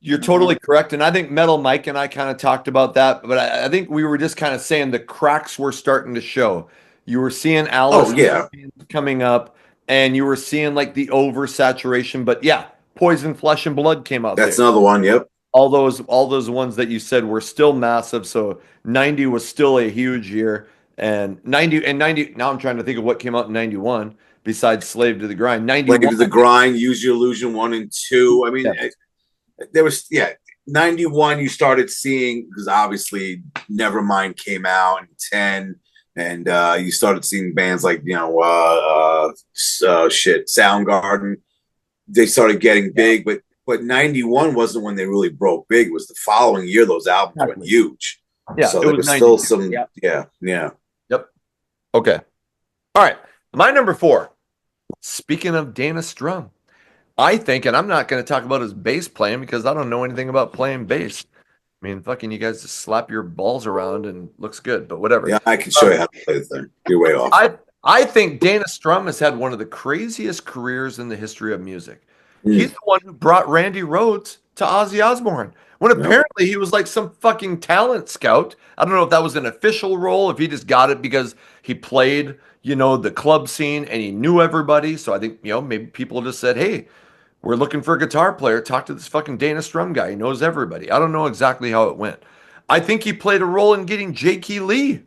You're totally correct. And I think Metal Mike and I kind of talked about that, but I think we were just kind of saying the cracks were starting to show. You were seeing Alice coming up, and you were seeing like the oversaturation. But yeah, Poison, Flesh and Blood came out. That's another one. Yep. All those ones that you said were still massive. So 90 was still a huge year, and 90. Now I'm trying to think of what came out in 91 besides Slave to the Grind. 91. Slave to the Grind, Use Your Illusion 1 and 2. I mean, there was 91. You started seeing, because obviously Nevermind came out in 10. And you started seeing bands like, Soundgarden. They started getting big, but 91 wasn't when they really broke big. It was the following year those albums went huge. Yeah, so it there was was still 90. some, Yep. Okay. All right. My number 4. Speaking of Dana Strum, I think, and I'm not going to talk about his bass playing because I don't know anything about playing bass. I mean, fucking you guys just slap your balls around and looks good, but whatever. Yeah, I can show you how to play the thing. You're way off. I think Dana Strum has had one of the craziest careers in the history of music. He's the one who brought Randy Rhoads to Ozzy Osbourne, when apparently he was like some fucking talent scout. I don't know if that was an official role, if he just got it because he played, the club scene and he knew everybody. So I think, maybe people just said, hey, we're looking for a guitar player. Talk to this fucking Dana Strum guy. He knows everybody. I don't know exactly how it went. I think he played a role in getting J.K. Lee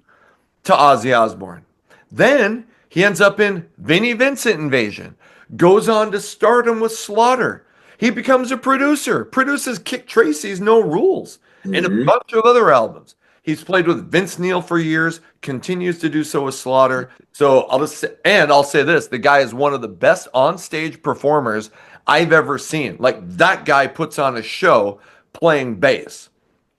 to Ozzy Osbourne. Then he ends up in Vinnie Vincent Invasion. Goes on to stardom with Slaughter. He becomes a producer. Produces Kick Tracy's No Rules and a bunch of other albums. He's played with Vince Neil for years. Continues to do so with Slaughter. So I'll say this: the guy is one of the best on-stage performers I've ever seen. Like, that guy puts on a show playing bass.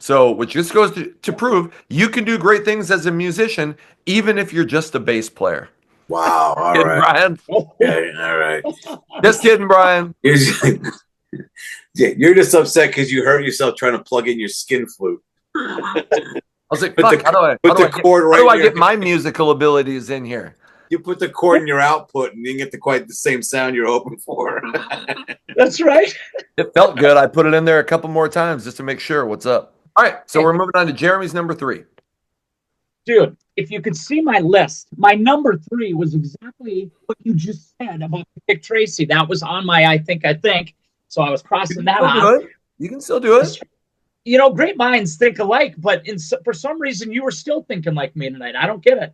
So, which just goes to prove you can do great things as a musician, even if you're just a bass player. Wow. All Kidding, right. Brian. Okay, all right. Just kidding, Brian. You're just upset because you hurt yourself trying to plug in your skin flute. I was like, Put fuck, the- how do I, put how do the I get, cord how right do I in get your- my musical abilities in here? You put the cord in your output and you didn't get quite the same sound you're hoping for. That's right. It felt good. I put it in there a couple more times just to make sure. What's up? All right, so we're moving on to Jeremy's number 3. Dude, if you could see my list, my number 3 was exactly what you just said about Dick Tracy. That was on my I think. So I was crossing that off. You can still do it. You know, great minds think alike, but for some reason you were still thinking like me tonight. I don't get it.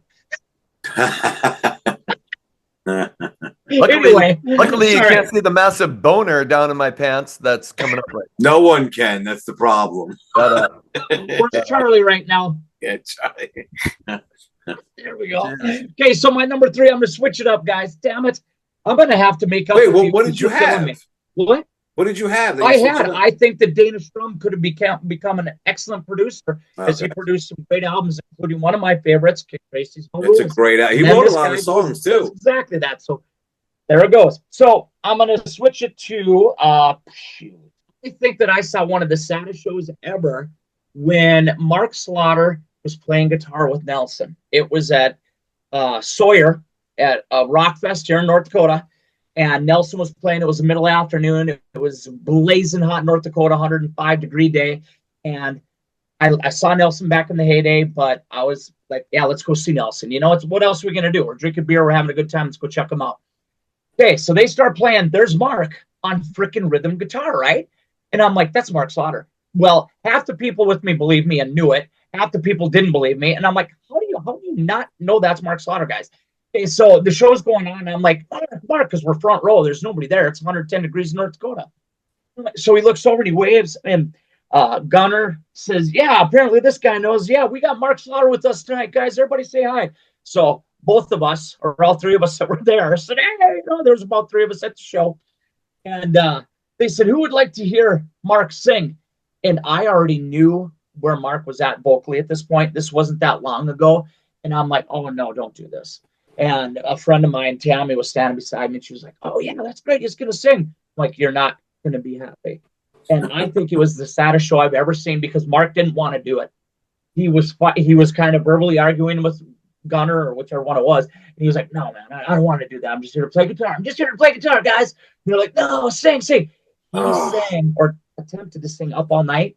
Luckily, you sorry. can't see the massive boner down in my pants that's coming up right. No one can. That's the problem. Where's Charlie right now? Yeah, Charlie. There we go. Okay, so my number 3, I'm gonna switch it up, guys. Damn it. I'm gonna have to make up. Wait, with what did you You're killing have? me. What? What did you have? I think that Dana Strum could have become an excellent producer as he produced some great albums, including one of my favorites, Kick Tracy's No That's a Rules. great album. He And then wrote a this lot guy of songs does too. exactly that. So there it goes. So I'm gonna switch it to I think that I saw one of the saddest shows ever when Mark Slaughter was playing guitar with Nelson. It was at Sawyer at Rockfest here in North Dakota. And Nelson was playing. It was the middle afternoon. It was blazing hot in North Dakota, 105-degree day. And I saw Nelson back in the heyday, but I was like, yeah, let's go see Nelson. You know, what else are we going to do? We're drinking beer. We're having a good time. Let's go check him out. Okay, so they start playing. There's Mark on freaking rhythm guitar, right? And I'm like, that's Mark Slaughter. Well, half the people with me believed me and knew it. Half the people didn't believe me. And I'm like, how do you not know that's Mark Slaughter, guys? Okay, so the show's going on, and I'm like, Mark, because we're front row. There's nobody there. It's 110 degrees in North Dakota. So he looks over and he waves, and Gunner says, yeah, apparently this guy knows. Yeah, we got Mark Slaughter with us tonight, guys. Everybody say hi. So both of us, or all 3 of us that were there, said, hey, there's about 3 of us at the show. And they said, who would like to hear Mark sing? And I already knew where Mark was at vocally at this point. This wasn't that long ago. And I'm like, oh, no, don't do this. And a friend of mine, Tammy, was standing beside me, and she was like, oh, yeah, that's great. He's going to sing. I'm like, you're not going to be happy. And I think it was the saddest show I've ever seen because Mark didn't want to do it. He was kind of verbally arguing with Gunner or whichever one it was. And he was like, no, man, I don't want to do that. I'm just here to play guitar. I'm just here to play guitar, guys. And they're like, no, sing. He sang or attempted to sing Up All Night.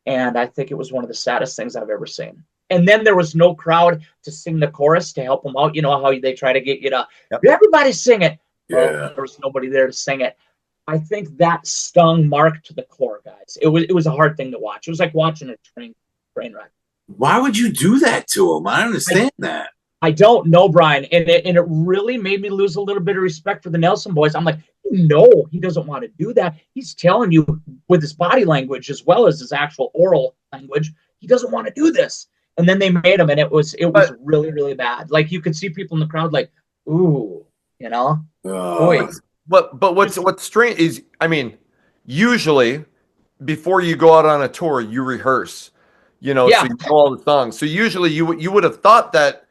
And I think it was one of the saddest things I've ever seen. And then there was no crowd to sing the chorus to help them out. You know how they try to get you to, everybody sing it. Yeah. Well, there was nobody there to sing it. I think that stung Mark to the core, guys. It was a hard thing to watch. It was like watching a train wreck. Why would you do that to him? I don't understand that. I don't know, Brian. And it really made me lose a little bit of respect for the Nelson boys. I'm like, no, he doesn't want to do that. He's telling you with his body language as well as his actual oral language, he doesn't want to do this. And then they made him, and it was really, really bad. Like you could see people in the crowd like, ooh, you know? Boy. But what's strange is, I mean, usually before you go out on a tour, you rehearse, so you know all the songs. So usually you would have thought that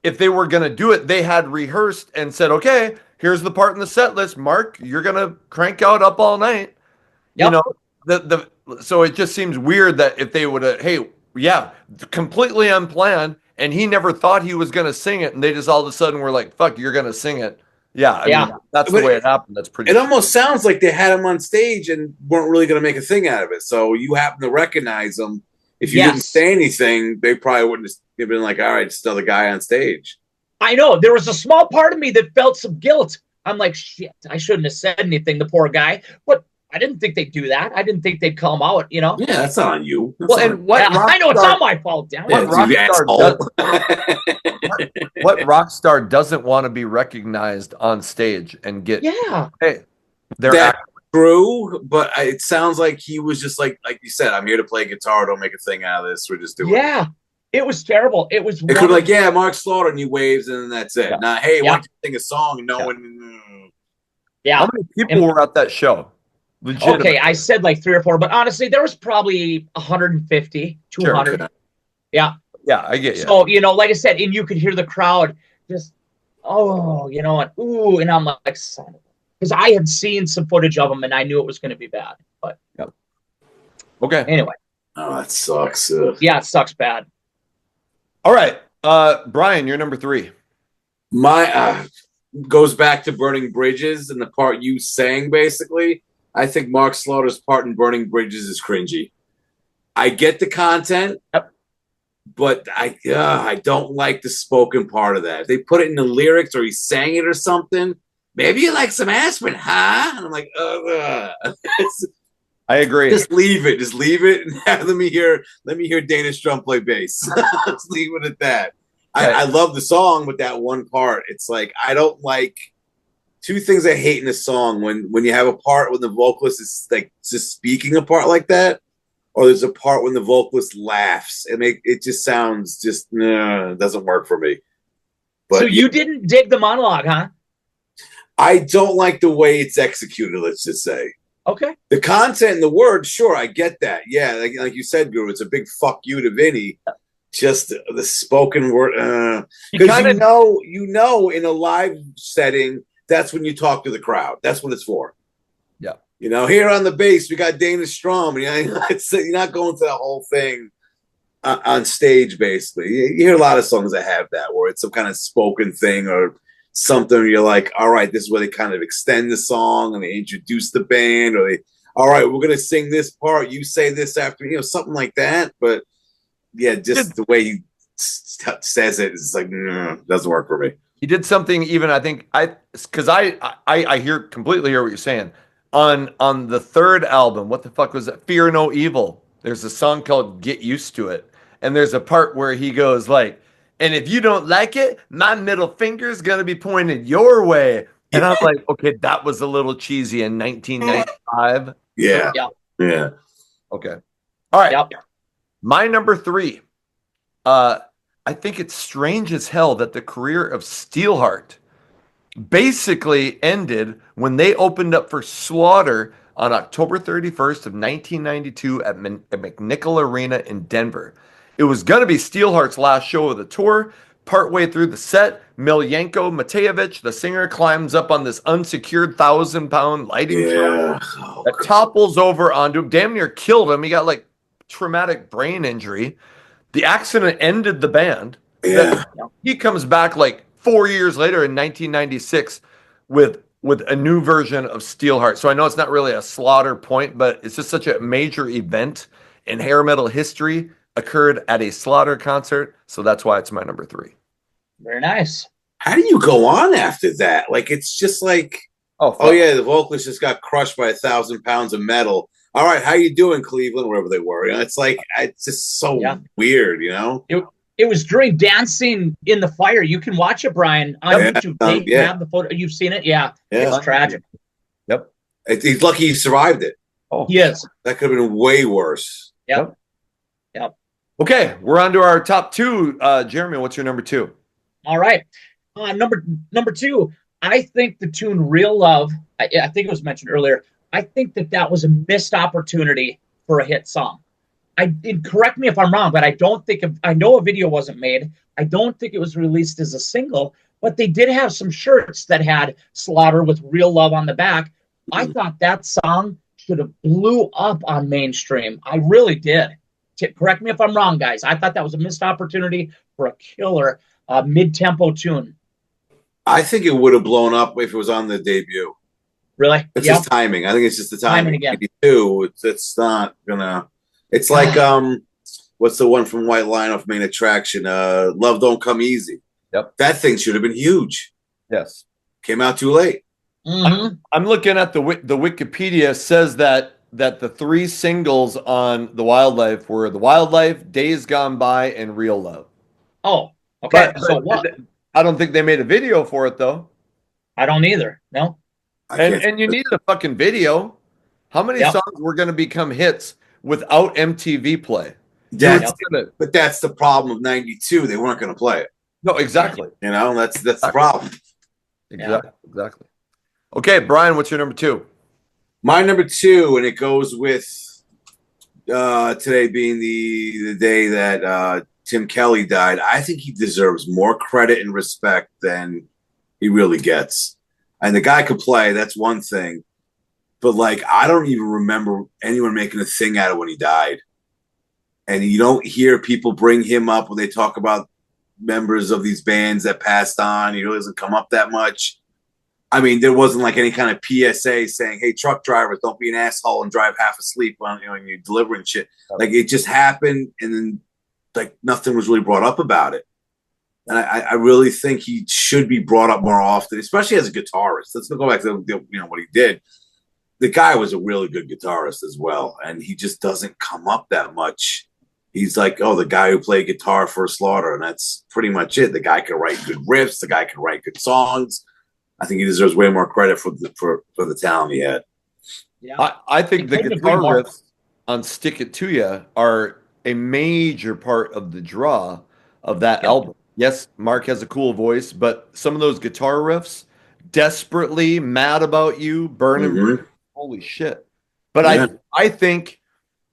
if they were going to do it, they had rehearsed and said, okay, here's the part in the set list. Mark, you're going to crank out Up All Night. Yep. You know, so it just seems weird that if they would have, hey, yeah, completely unplanned, and he never thought he was going to sing it, and they just all of a sudden were like, fuck, you're going to sing it. Yeah, I mean, that's the way it happened. That's pretty. It almost sounds like they had him on stage and weren't really going to make a thing out of it. So you happen to recognize him. If you didn't say anything, they probably wouldn't have been like, all right, it's still the guy on stage. I know. There was a small part of me that felt some guilt. I'm like, shit, I shouldn't have said anything, the poor guy. But I didn't think they'd do that. I didn't think they'd call him out, you know? Yeah, that's not on you. Well, and what I know it's not my fault, damn it. What rock star doesn't want to be recognized on stage and get, hey, that's true, but it sounds like he was just like you said, I'm here to play guitar, don't make a thing out of this, we're just doing it. It was terrible. It was. It could be like, yeah, Mark Slaughter, and he waves, and then that's it. Not, hey, why don't you sing a song? No one. How many people were at that show? Legitimate. Okay, I said like 3 or 4, but honestly, there was probably 150, 200. Sure. Yeah. Yeah, I get you. So, like I said, and you could hear the crowd just, and ooh, and I'm like, son of a, because I had seen some footage of them and I knew it was going to be bad. But Okay. Anyway. Oh, that sucks. Yeah, it sucks bad. All right. Bryan, you're number 3. My goes back to Burning Bridges and the part you sang, basically. I think Mark Slaughter's part in Burning Bridges is cringy. I get the content, but I don't like the spoken part of that. If they put it in the lyrics or he sang it or something, maybe you like some aspirin, huh? And I'm like, I agree. Just leave it. Just leave it and let me hear Dana Strum play bass. Let's leave it at that. Okay. I love the song, but that one part, it's like I don't like. 2 things I hate in a song when you have a part when the vocalist is like just speaking a part like that, or there's a part when the vocalist laughs and it just sounds it doesn't work for me. But so you didn't dig the monologue, huh? I don't like the way it's executed. Let's just say. Okay. The content and the words, sure, I get that. Yeah, like you said, Guru, it's a big fuck you to Vinny. Just the spoken word, because you know, in a live setting. That's when you talk to the crowd. That's what it's for. Yeah. Here on the bass, we got Dana Strum. You're not going to the whole thing on stage, basically. You hear a lot of songs that have that, where it's some kind of spoken thing or something. Where you're like, all right, this is where they kind of extend the song and they introduce the band. Or all right, we're going to sing this part. You say this after, something like that. But, yeah, just the way he says it is like, doesn't work for me. He did something even, I think, because I completely hear what you're saying. On the 3rd album, what the fuck was it? Fear No Evil. There's a song called Get Used to It. And there's a part where he goes like, and if you don't like it, my middle finger's going to be pointed your way. And I'm like, okay, that was a little cheesy in 1995. Yeah. Okay. All right. Yep. My number 3. I think it's strange as hell that the career of Steelheart basically ended when they opened up for Slaughter on October 31st of 1992 at McNichol Arena in Denver. It was going to be Steelheart's last show of the tour. Partway through the set, Miljenko Matejevich, the singer, climbs up on this unsecured 1,000-pound lighting truck that topples over onto him, damn near killed him. He got like traumatic brain injury. The accident ended the band. Yeah. He comes back like 4 years later in 1996 with a new version of Steelheart. So I know it's not really a Slaughter point, but it's just such a major event in hair metal history occurred at a Slaughter concert. So that's why it's my number 3. Very nice. How do you go on after that? Like, it's just like, oh yeah, the vocalist just got crushed by 1,000 pounds of metal. All right, how you doing, Cleveland, wherever they were? It's like, it's just so weird, It was during Dancing in the Fire. You can watch it, Bryan, on YouTube. They have the photo. You've seen it? Yeah. It's tragic. Yep. He's lucky he survived it. Oh, he is. That could have been way worse. Yep. Okay, we're on to our top 2. Jeremy, what's your number 2? All right. Number 2, I think the tune Real Love, I think it was mentioned earlier, I think that was a missed opportunity for a hit song. Correct me if I'm wrong, but I know a video wasn't made. I don't think it was released as a single, but they did have some shirts that had Slaughter with Real Love on the back. I thought that song should have blew up on mainstream. I really did. Correct me if I'm wrong, guys. I thought that was a missed opportunity for a killer mid-tempo tune. I think it would have blown up if it was on the debut. Really? It's just timing. I think it's just the timing. Again. It's not gonna. It's like what's the one from White Line off Main Attraction? Love Don't Come Easy. Yep. That thing should have been huge. Yes. Came out too late. Mm-hmm. I'm looking at the Wikipedia says that the 3 singles on The Wildlife were The Wildlife, Days Gone By, and Real Love. Oh, okay. So what? I don't think they made a video for it though. I don't either. No. And you needed a fucking video. How many songs were going to become hits without MTV play? But that's the problem of '92. They weren't going to play it. No, exactly. That's the problem. Exactly. Okay, Bryan, what's your number 2? My number two, and it goes with today being the day that Tim Kelly died. I think he deserves more credit and respect than he really gets. And the guy could play, that's one thing. But like, I don't even remember anyone making a thing out of when he died. And you don't hear people bring him up when they talk about members of these bands that passed on. He really doesn't come up that much. I mean, there wasn't like any kind of PSA saying, "Hey, truck drivers, don't be an asshole and drive half asleep when you're delivering shit." Like, it just happened, and then like nothing was really brought up about it. And I really think he should be brought up more often, especially as a guitarist. Let's go back to what he did. The guy was a really good guitarist as well, and he just doesn't come up that much. He's like, oh, the guy who played guitar for Slaughter, and that's pretty much it. The guy can write good riffs. The guy can write good songs. I think he deserves way more credit for the talent he had. Yeah, I think the guitar riffs on "Stick It To Ya" are a major part of the draw of that album. Yes, Mark has a cool voice, but some of those guitar riffs, "Desperately," "Mad About You," "Burning," holy shit! But I think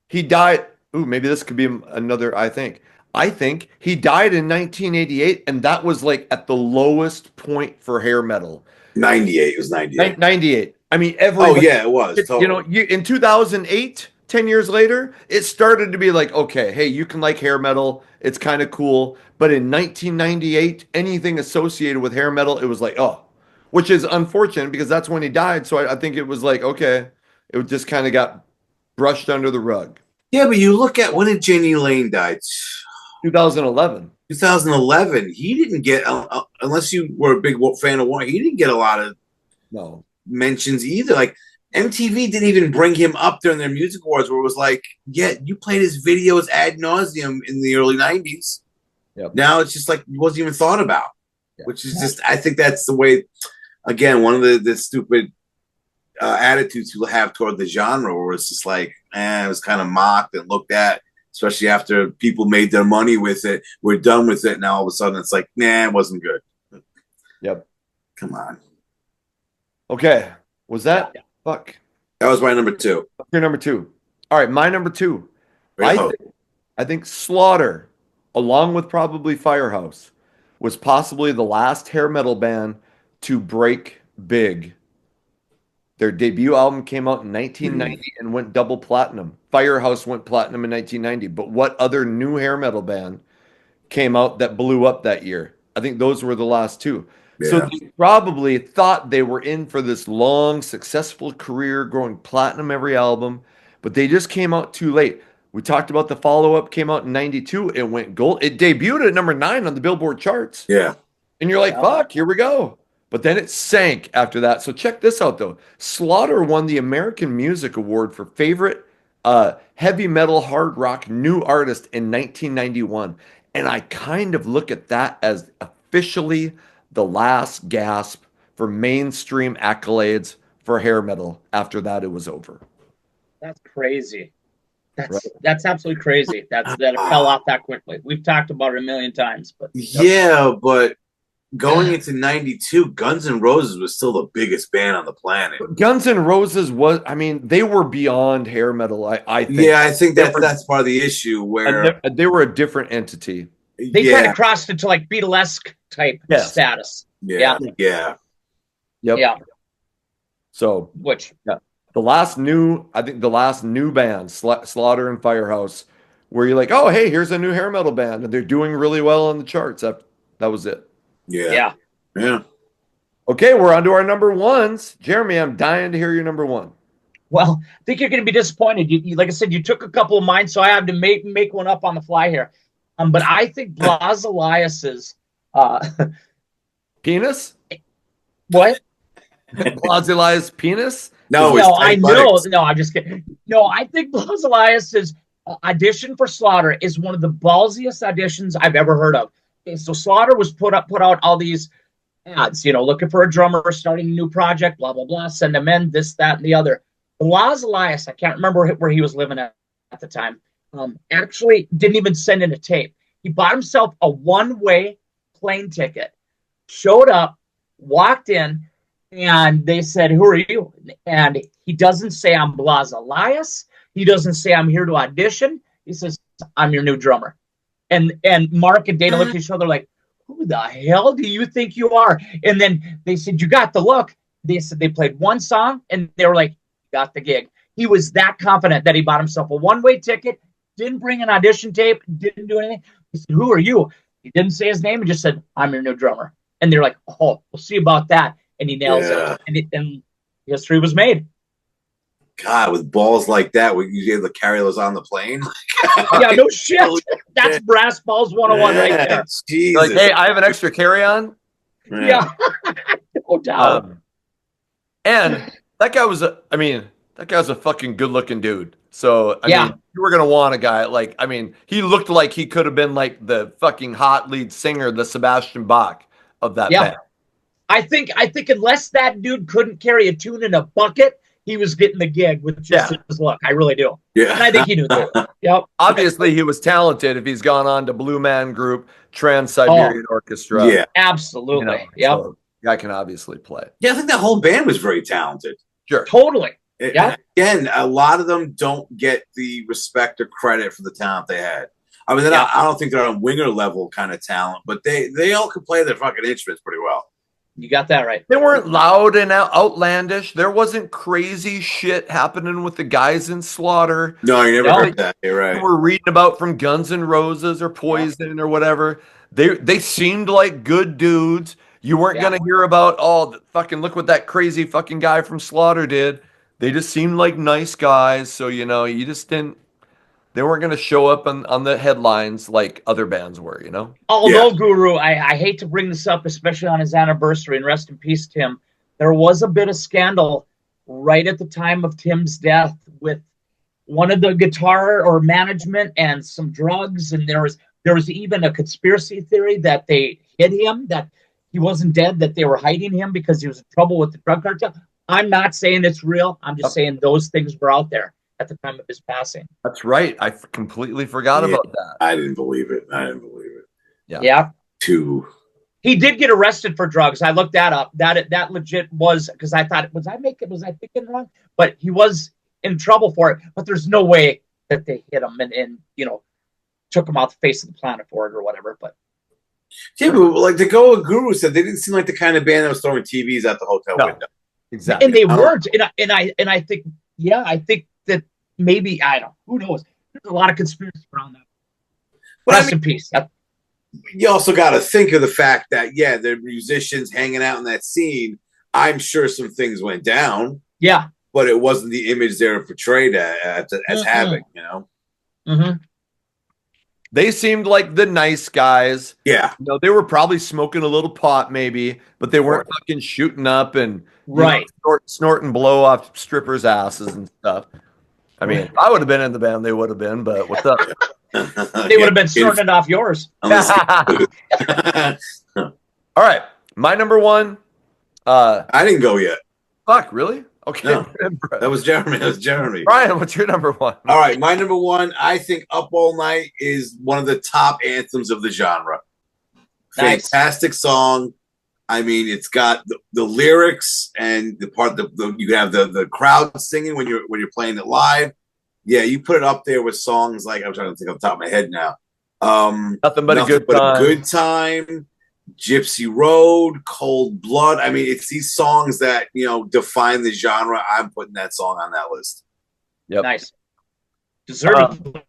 he died. Ooh, maybe this could be another. I think he died in 1988, and that was like at the lowest point for hair metal. 98. It was 98. 98. I mean, it was. Totally. In 2008, 10 years later, it started to be like, okay, hey, you can like hair metal. It's kind of cool. But in 1998, anything associated with hair metal, it was like, oh, which is unfortunate because that's when he died. So I think it was like, okay, it just kind of got brushed under the rug. Yeah, but you look at when did Jenny Lane die? 2011. 2011. He didn't get, unless you were a big fan of Warren, he didn't get a lot of mentions either. Like, MTV didn't even bring him up during their music awards, where it was like, yeah, you played his videos ad nauseum in the early 90s. Yep. Now it's just like it wasn't even thought about, which is just, I think that's the way, again, one of the stupid attitudes people have toward the genre, where it's just like, it was kind of mocked and looked at, especially after people made their money with it. We're done with it. Now all of a sudden it's like, nah, it wasn't good. Yep. Come on. Okay. Was that? Yeah. Fuck. That was my number two. Your number two. All right, my number two. I think Slaughter, along with probably Firehouse, was possibly the last hair metal band to break big. Their debut album came out in 1990 and went double platinum. Firehouse went platinum in 1990. But what other new hair metal band came out that blew up that year? I think those were the last two. Yeah. So they probably thought they were in for this long, successful career, going platinum every album, but they just came out too late. We talked about the follow-up, came out in 92. It went gold. It debuted at number 9 on the Billboard charts. Yeah. And you're like, fuck, here we go. But then it sank after that. So check this out, though. Slaughter won the American Music Award for Favorite Heavy Metal Hard Rock New Artist in 1991. And I kind of look at that as officially the last gasp for mainstream accolades for hair metal. After that, it was over. That's crazy. That's absolutely crazy. That it fell off that quickly. We've talked about it a million times. But but going into 92, Guns N' Roses was still the biggest band on the planet. Guns N' Roses was, I mean, they were beyond hair metal, I think. Yeah, I think that's part of the issue, where they were a different entity. They kind of crossed into like Beatlesque type status. Yeah. Yep. Yeah. So, the last new band, Slaughter and Firehouse, where you're like, oh, hey, here's a new hair metal band, and they're doing really well on the charts. That was it. Yeah. Okay, we're on to our number ones. Jeremy, I'm dying to hear your number one. Well, I think you're going to be disappointed. You, like I said, you took a couple of mine, so I have to make one up on the fly here. But I think Blas Elias's penis. What? Blas Elias' penis? No, I know. No, I'm just kidding. No, I think Blas Elias's audition for Slaughter is one of the ballsiest auditions I've ever heard of. Okay, so Slaughter was put out all these ads, looking for a drummer, starting a new project, blah blah blah. Send them in, this, that, and the other. Blas Elias, I can't remember where he was living at the time. Actually didn't even send in a tape. He bought himself a one-way plane ticket, showed up, walked in, And they said, "Who are you?" And he doesn't say, "I'm Blas Elias." He doesn't say, "I'm here to audition." He says, "I'm your new drummer." And Mark and Dana looked at each other like, "Who the hell do you think you are?" And then they said, "You got the look." They said they played one song and they were like, "You got the gig." He was that confident that he bought himself a one-way ticket, didn't bring an audition tape, didn't do anything. He said, "Who are you?" He didn't say his name and just said, "I'm your new drummer." And they're like, "Oh, we'll see about that." And he nails it. And history was made. God, with balls like that, were you able to carry those on the plane? Yeah, no shit. That's brass balls 101 right there. Jesus. Like, hey, I have an extra carry-on. Yeah. No doubt. And that guy was a fucking good-looking dude. So, I mean, you were going to want a guy like, I mean, he looked like he could have been like the fucking hot lead singer, the Sebastian Bach of that band. I think unless that dude couldn't carry a tune in a bucket, he was getting the gig with just his look. I really do. Yeah. And I think he knew that. Yep. Obviously, he was talented if he's gone on to Blue Man Group, Trans-Siberian Orchestra. Yeah. Absolutely. You know, yep. So guy can obviously play. Yeah, I think that whole band was very talented. Sure. Totally. Yeah. Again, a lot of them don't get the respect or credit for the talent they had. I mean, I don't think they're on winger level kind of talent, but they all could play their fucking instruments pretty well. You got that right. They weren't loud and outlandish. There wasn't crazy shit happening with the guys in Slaughter. No, you never heard that. You're right. We're reading about from Guns N' Roses or Poison or whatever. They seemed like good dudes. You weren't gonna hear about fucking look what that crazy fucking guy from Slaughter did. They just seemed like nice guys. So you just didn't. They weren't going to show up on the headlines like other bands were, Although, Guru, I hate to bring this up, especially on his anniversary, and rest in peace, Tim, there was a bit of scandal right at the time of Tim's death with one of the guitar or management and some drugs, and there was even a conspiracy theory that they hid him, that he wasn't dead, that they were hiding him because he was in trouble with the drug cartel. I'm not saying it's real. I'm just saying those things were out there at the time of his passing. That's right. I completely forgot about that. I didn't believe it. Yeah. He did get arrested for drugs. I looked that up. That legit was, because I thought, was I thinking wrong? But he was in trouble for it. But there's no way that they hit him and took him off the face of the planet for it or whatever. But yeah, but like the Guru said, they didn't seem like the kind of band that was throwing TVs out the hotel window. Exactly. And they weren't. And I think, I think that maybe, I don't know, who knows? There's a lot of conspiracy around that. But rest in peace. You also got to think of the fact that, they're musicians hanging out in that scene. I'm sure some things went down. Yeah. But it wasn't the image they were portrayed as having, Mm-hmm. They seemed like the nice guys. Yeah. They were probably smoking a little pot maybe, but they weren't fucking shooting up and snorting blow off strippers' asses and stuff. I mean, if I would have been in the band, they would have been, but what's up? They would have been snorting it off yours. All right. My number one. I didn't go yet. Fuck, really? Okay. No, that was Jeremy. Bryan, what's your number one? All right. My number one, I think Up All Night is one of the top anthems of the genre. Nice. Fantastic song. I mean, it's got the lyrics and the part you have the crowd singing when you're playing it live. Yeah, you put it up there with songs like, I'm trying to think off the top of my head now. Nothing but a good time. Gypsy Road, Cold Blood. I mean, it's these songs that define the genre. I'm putting that song on that list. Yep. Nice. Deservedly.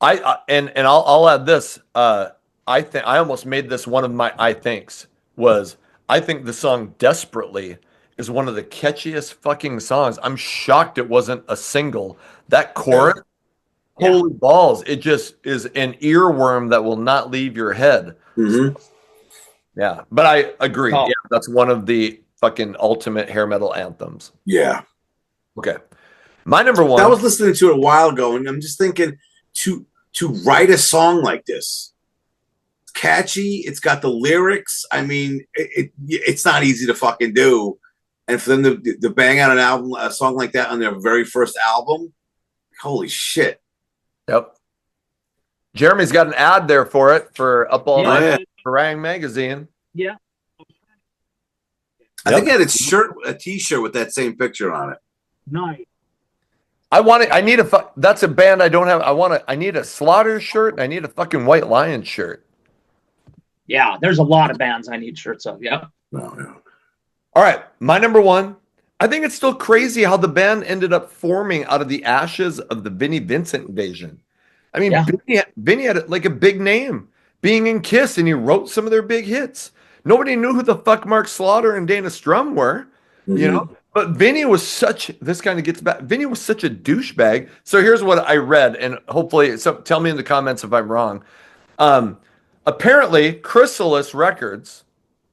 I'll add this. I think I almost made this one of my I thinks. I think the song Desperately is one of the catchiest fucking songs. I'm shocked it wasn't a single. That chorus, holy balls, it just is an earworm that will not leave your head. Mm-hmm. Yeah, but I agree. Yeah, that's one of the fucking ultimate hair metal anthems. Yeah. Okay. My number one. I was listening to it a while ago, and I'm just thinking to write a song like this. Catchy, it's got the lyrics. I mean, it's not easy to fucking do, and for them to bang out a song like that on their very first album, holy shit! Yep. Jeremy's got an ad there for it for Up All Night for Rang Magazine. Yeah. I think he had a T-shirt with that same picture on it. Nice. I need that's a band I don't have. I need a Slaughter shirt. And I need a fucking White Lion shirt. Yeah, there's a lot of bands I need shirts of. Yeah. No, no. All right, my number one. I think it's still crazy how the band ended up forming out of the ashes of the Vinnie Vincent invasion. I mean, Yeah. Vinnie had like a big name, being in Kiss, and he wrote some of their big hits. Nobody knew who the fuck Mark Slaughter and Dana Strum were, you know. But Vinnie was this kind of gets back. Vinnie was such a douchebag. So here's what I read, and hopefully, tell me in the comments if I'm wrong. Apparently, Chrysalis Records,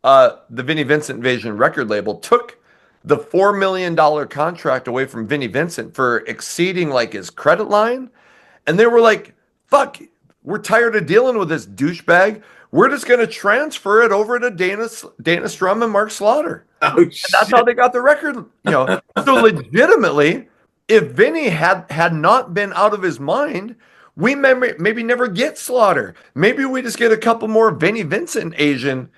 the Vinnie Vincent Invasion record label, took the $4 million contract away from Vinnie Vincent for exceeding like his credit line. And they were like, fuck, we're tired of dealing with this douchebag. We're just going to transfer it over to Dana Strum and Mark Slaughter. Oh, That's how they got the record, you know. So legitimately, if Vinny had not been out of his mind, we maybe never get Slaughter. Maybe we just get a couple more Vinnie Vincent Invasion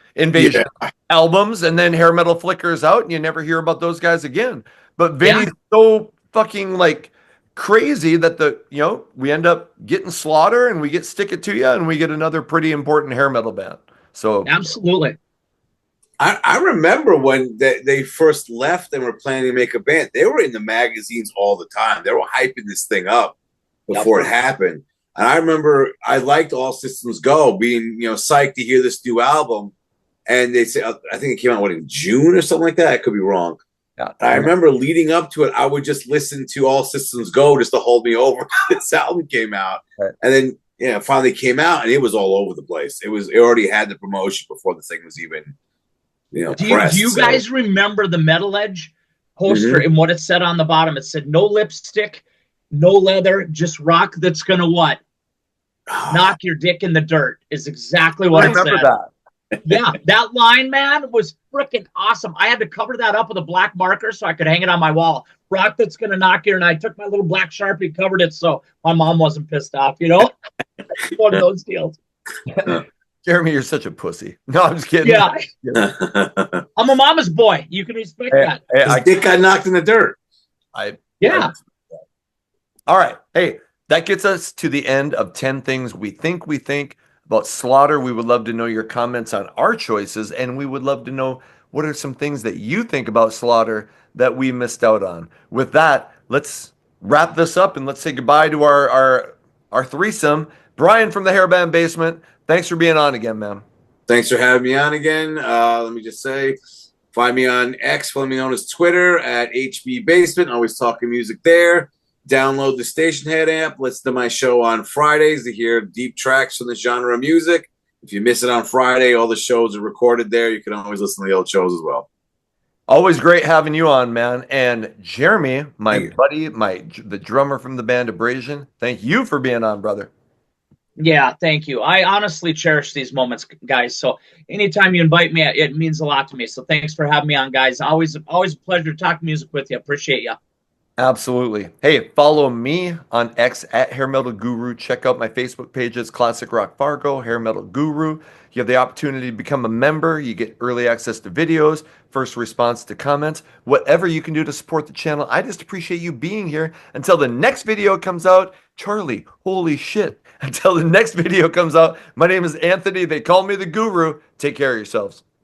albums, and then Hair Metal flickers out, and you never hear about those guys again. But Vinny's so fucking like crazy that we end up getting Slaughter, and we get Stick It To Ya, and we get another pretty important hair metal band. So absolutely. I remember when they first left and were planning to make a band. They were in the magazines all the time. They were hyping this thing up before it happened. And I remember I liked All Systems Go, being psyched to hear this new album. And they say, I think it came out in June or something like that. I could be wrong. Yeah, I remember leading up to it, I would just listen to All Systems Go just to hold me over. This album came out, and then it finally came out, and it was all over the place. It already had the promotion before the thing was even pressed. Do you guys remember the Metal Edge poster and what it said on the bottom? It said, "No lipstick, no leather, just rock that's gonna what? Knock your dick in the dirt." Is exactly what it said. I remember that. Yeah, that line, man, was freaking awesome. I had to cover that up with a black marker so I could hang it on my wall. Rock that's gonna knock you, and I took my little black Sharpie, covered it so my mom wasn't pissed off. One of those deals. Jeremy, you're such a pussy. No, I'm just kidding. Yeah. I'm a mama's boy. You can respect that. His dick got knocked in the dirt. All right. Hey, that gets us to the end of 10 things we think about Slaughter. We would love to know your comments on our choices, and we would love to know what are some things that you think about Slaughter that we missed out on. With that, let's wrap this up and let's say goodbye to our threesome. Bryan from the Hairband Basement, thanks for being on again, man. Thanks for having me on again. Let me just say, find me on X, formerly known as Twitter, at HB Basement. Always talking music there. Download the Station Head app. Listen to my show on Fridays to hear deep tracks from the genre of music. If you miss it on Friday, all the shows are recorded there. You can always listen to the old shows as well. Always great having you on, man. And Jeremy, my buddy, the drummer from the band Abrasion, thank you for being on, brother. Yeah, thank you. I honestly cherish these moments, guys. So anytime you invite me, it means a lot to me. So thanks for having me on, guys. Always a pleasure to talk music with you. Appreciate you. Absolutely. Hey, follow me on X at Hair Metal Guru. Check out my Facebook pages, Classic Rock Fargo, Hair Metal Guru. You have the opportunity to become a member. You get early access to videos, first response to comments, whatever you can do to support the channel. I just appreciate you being here. Until the next video comes out, Charlie, holy shit. Until the next video comes out, my name is Anthony. They call me the Guru. Take care of yourselves.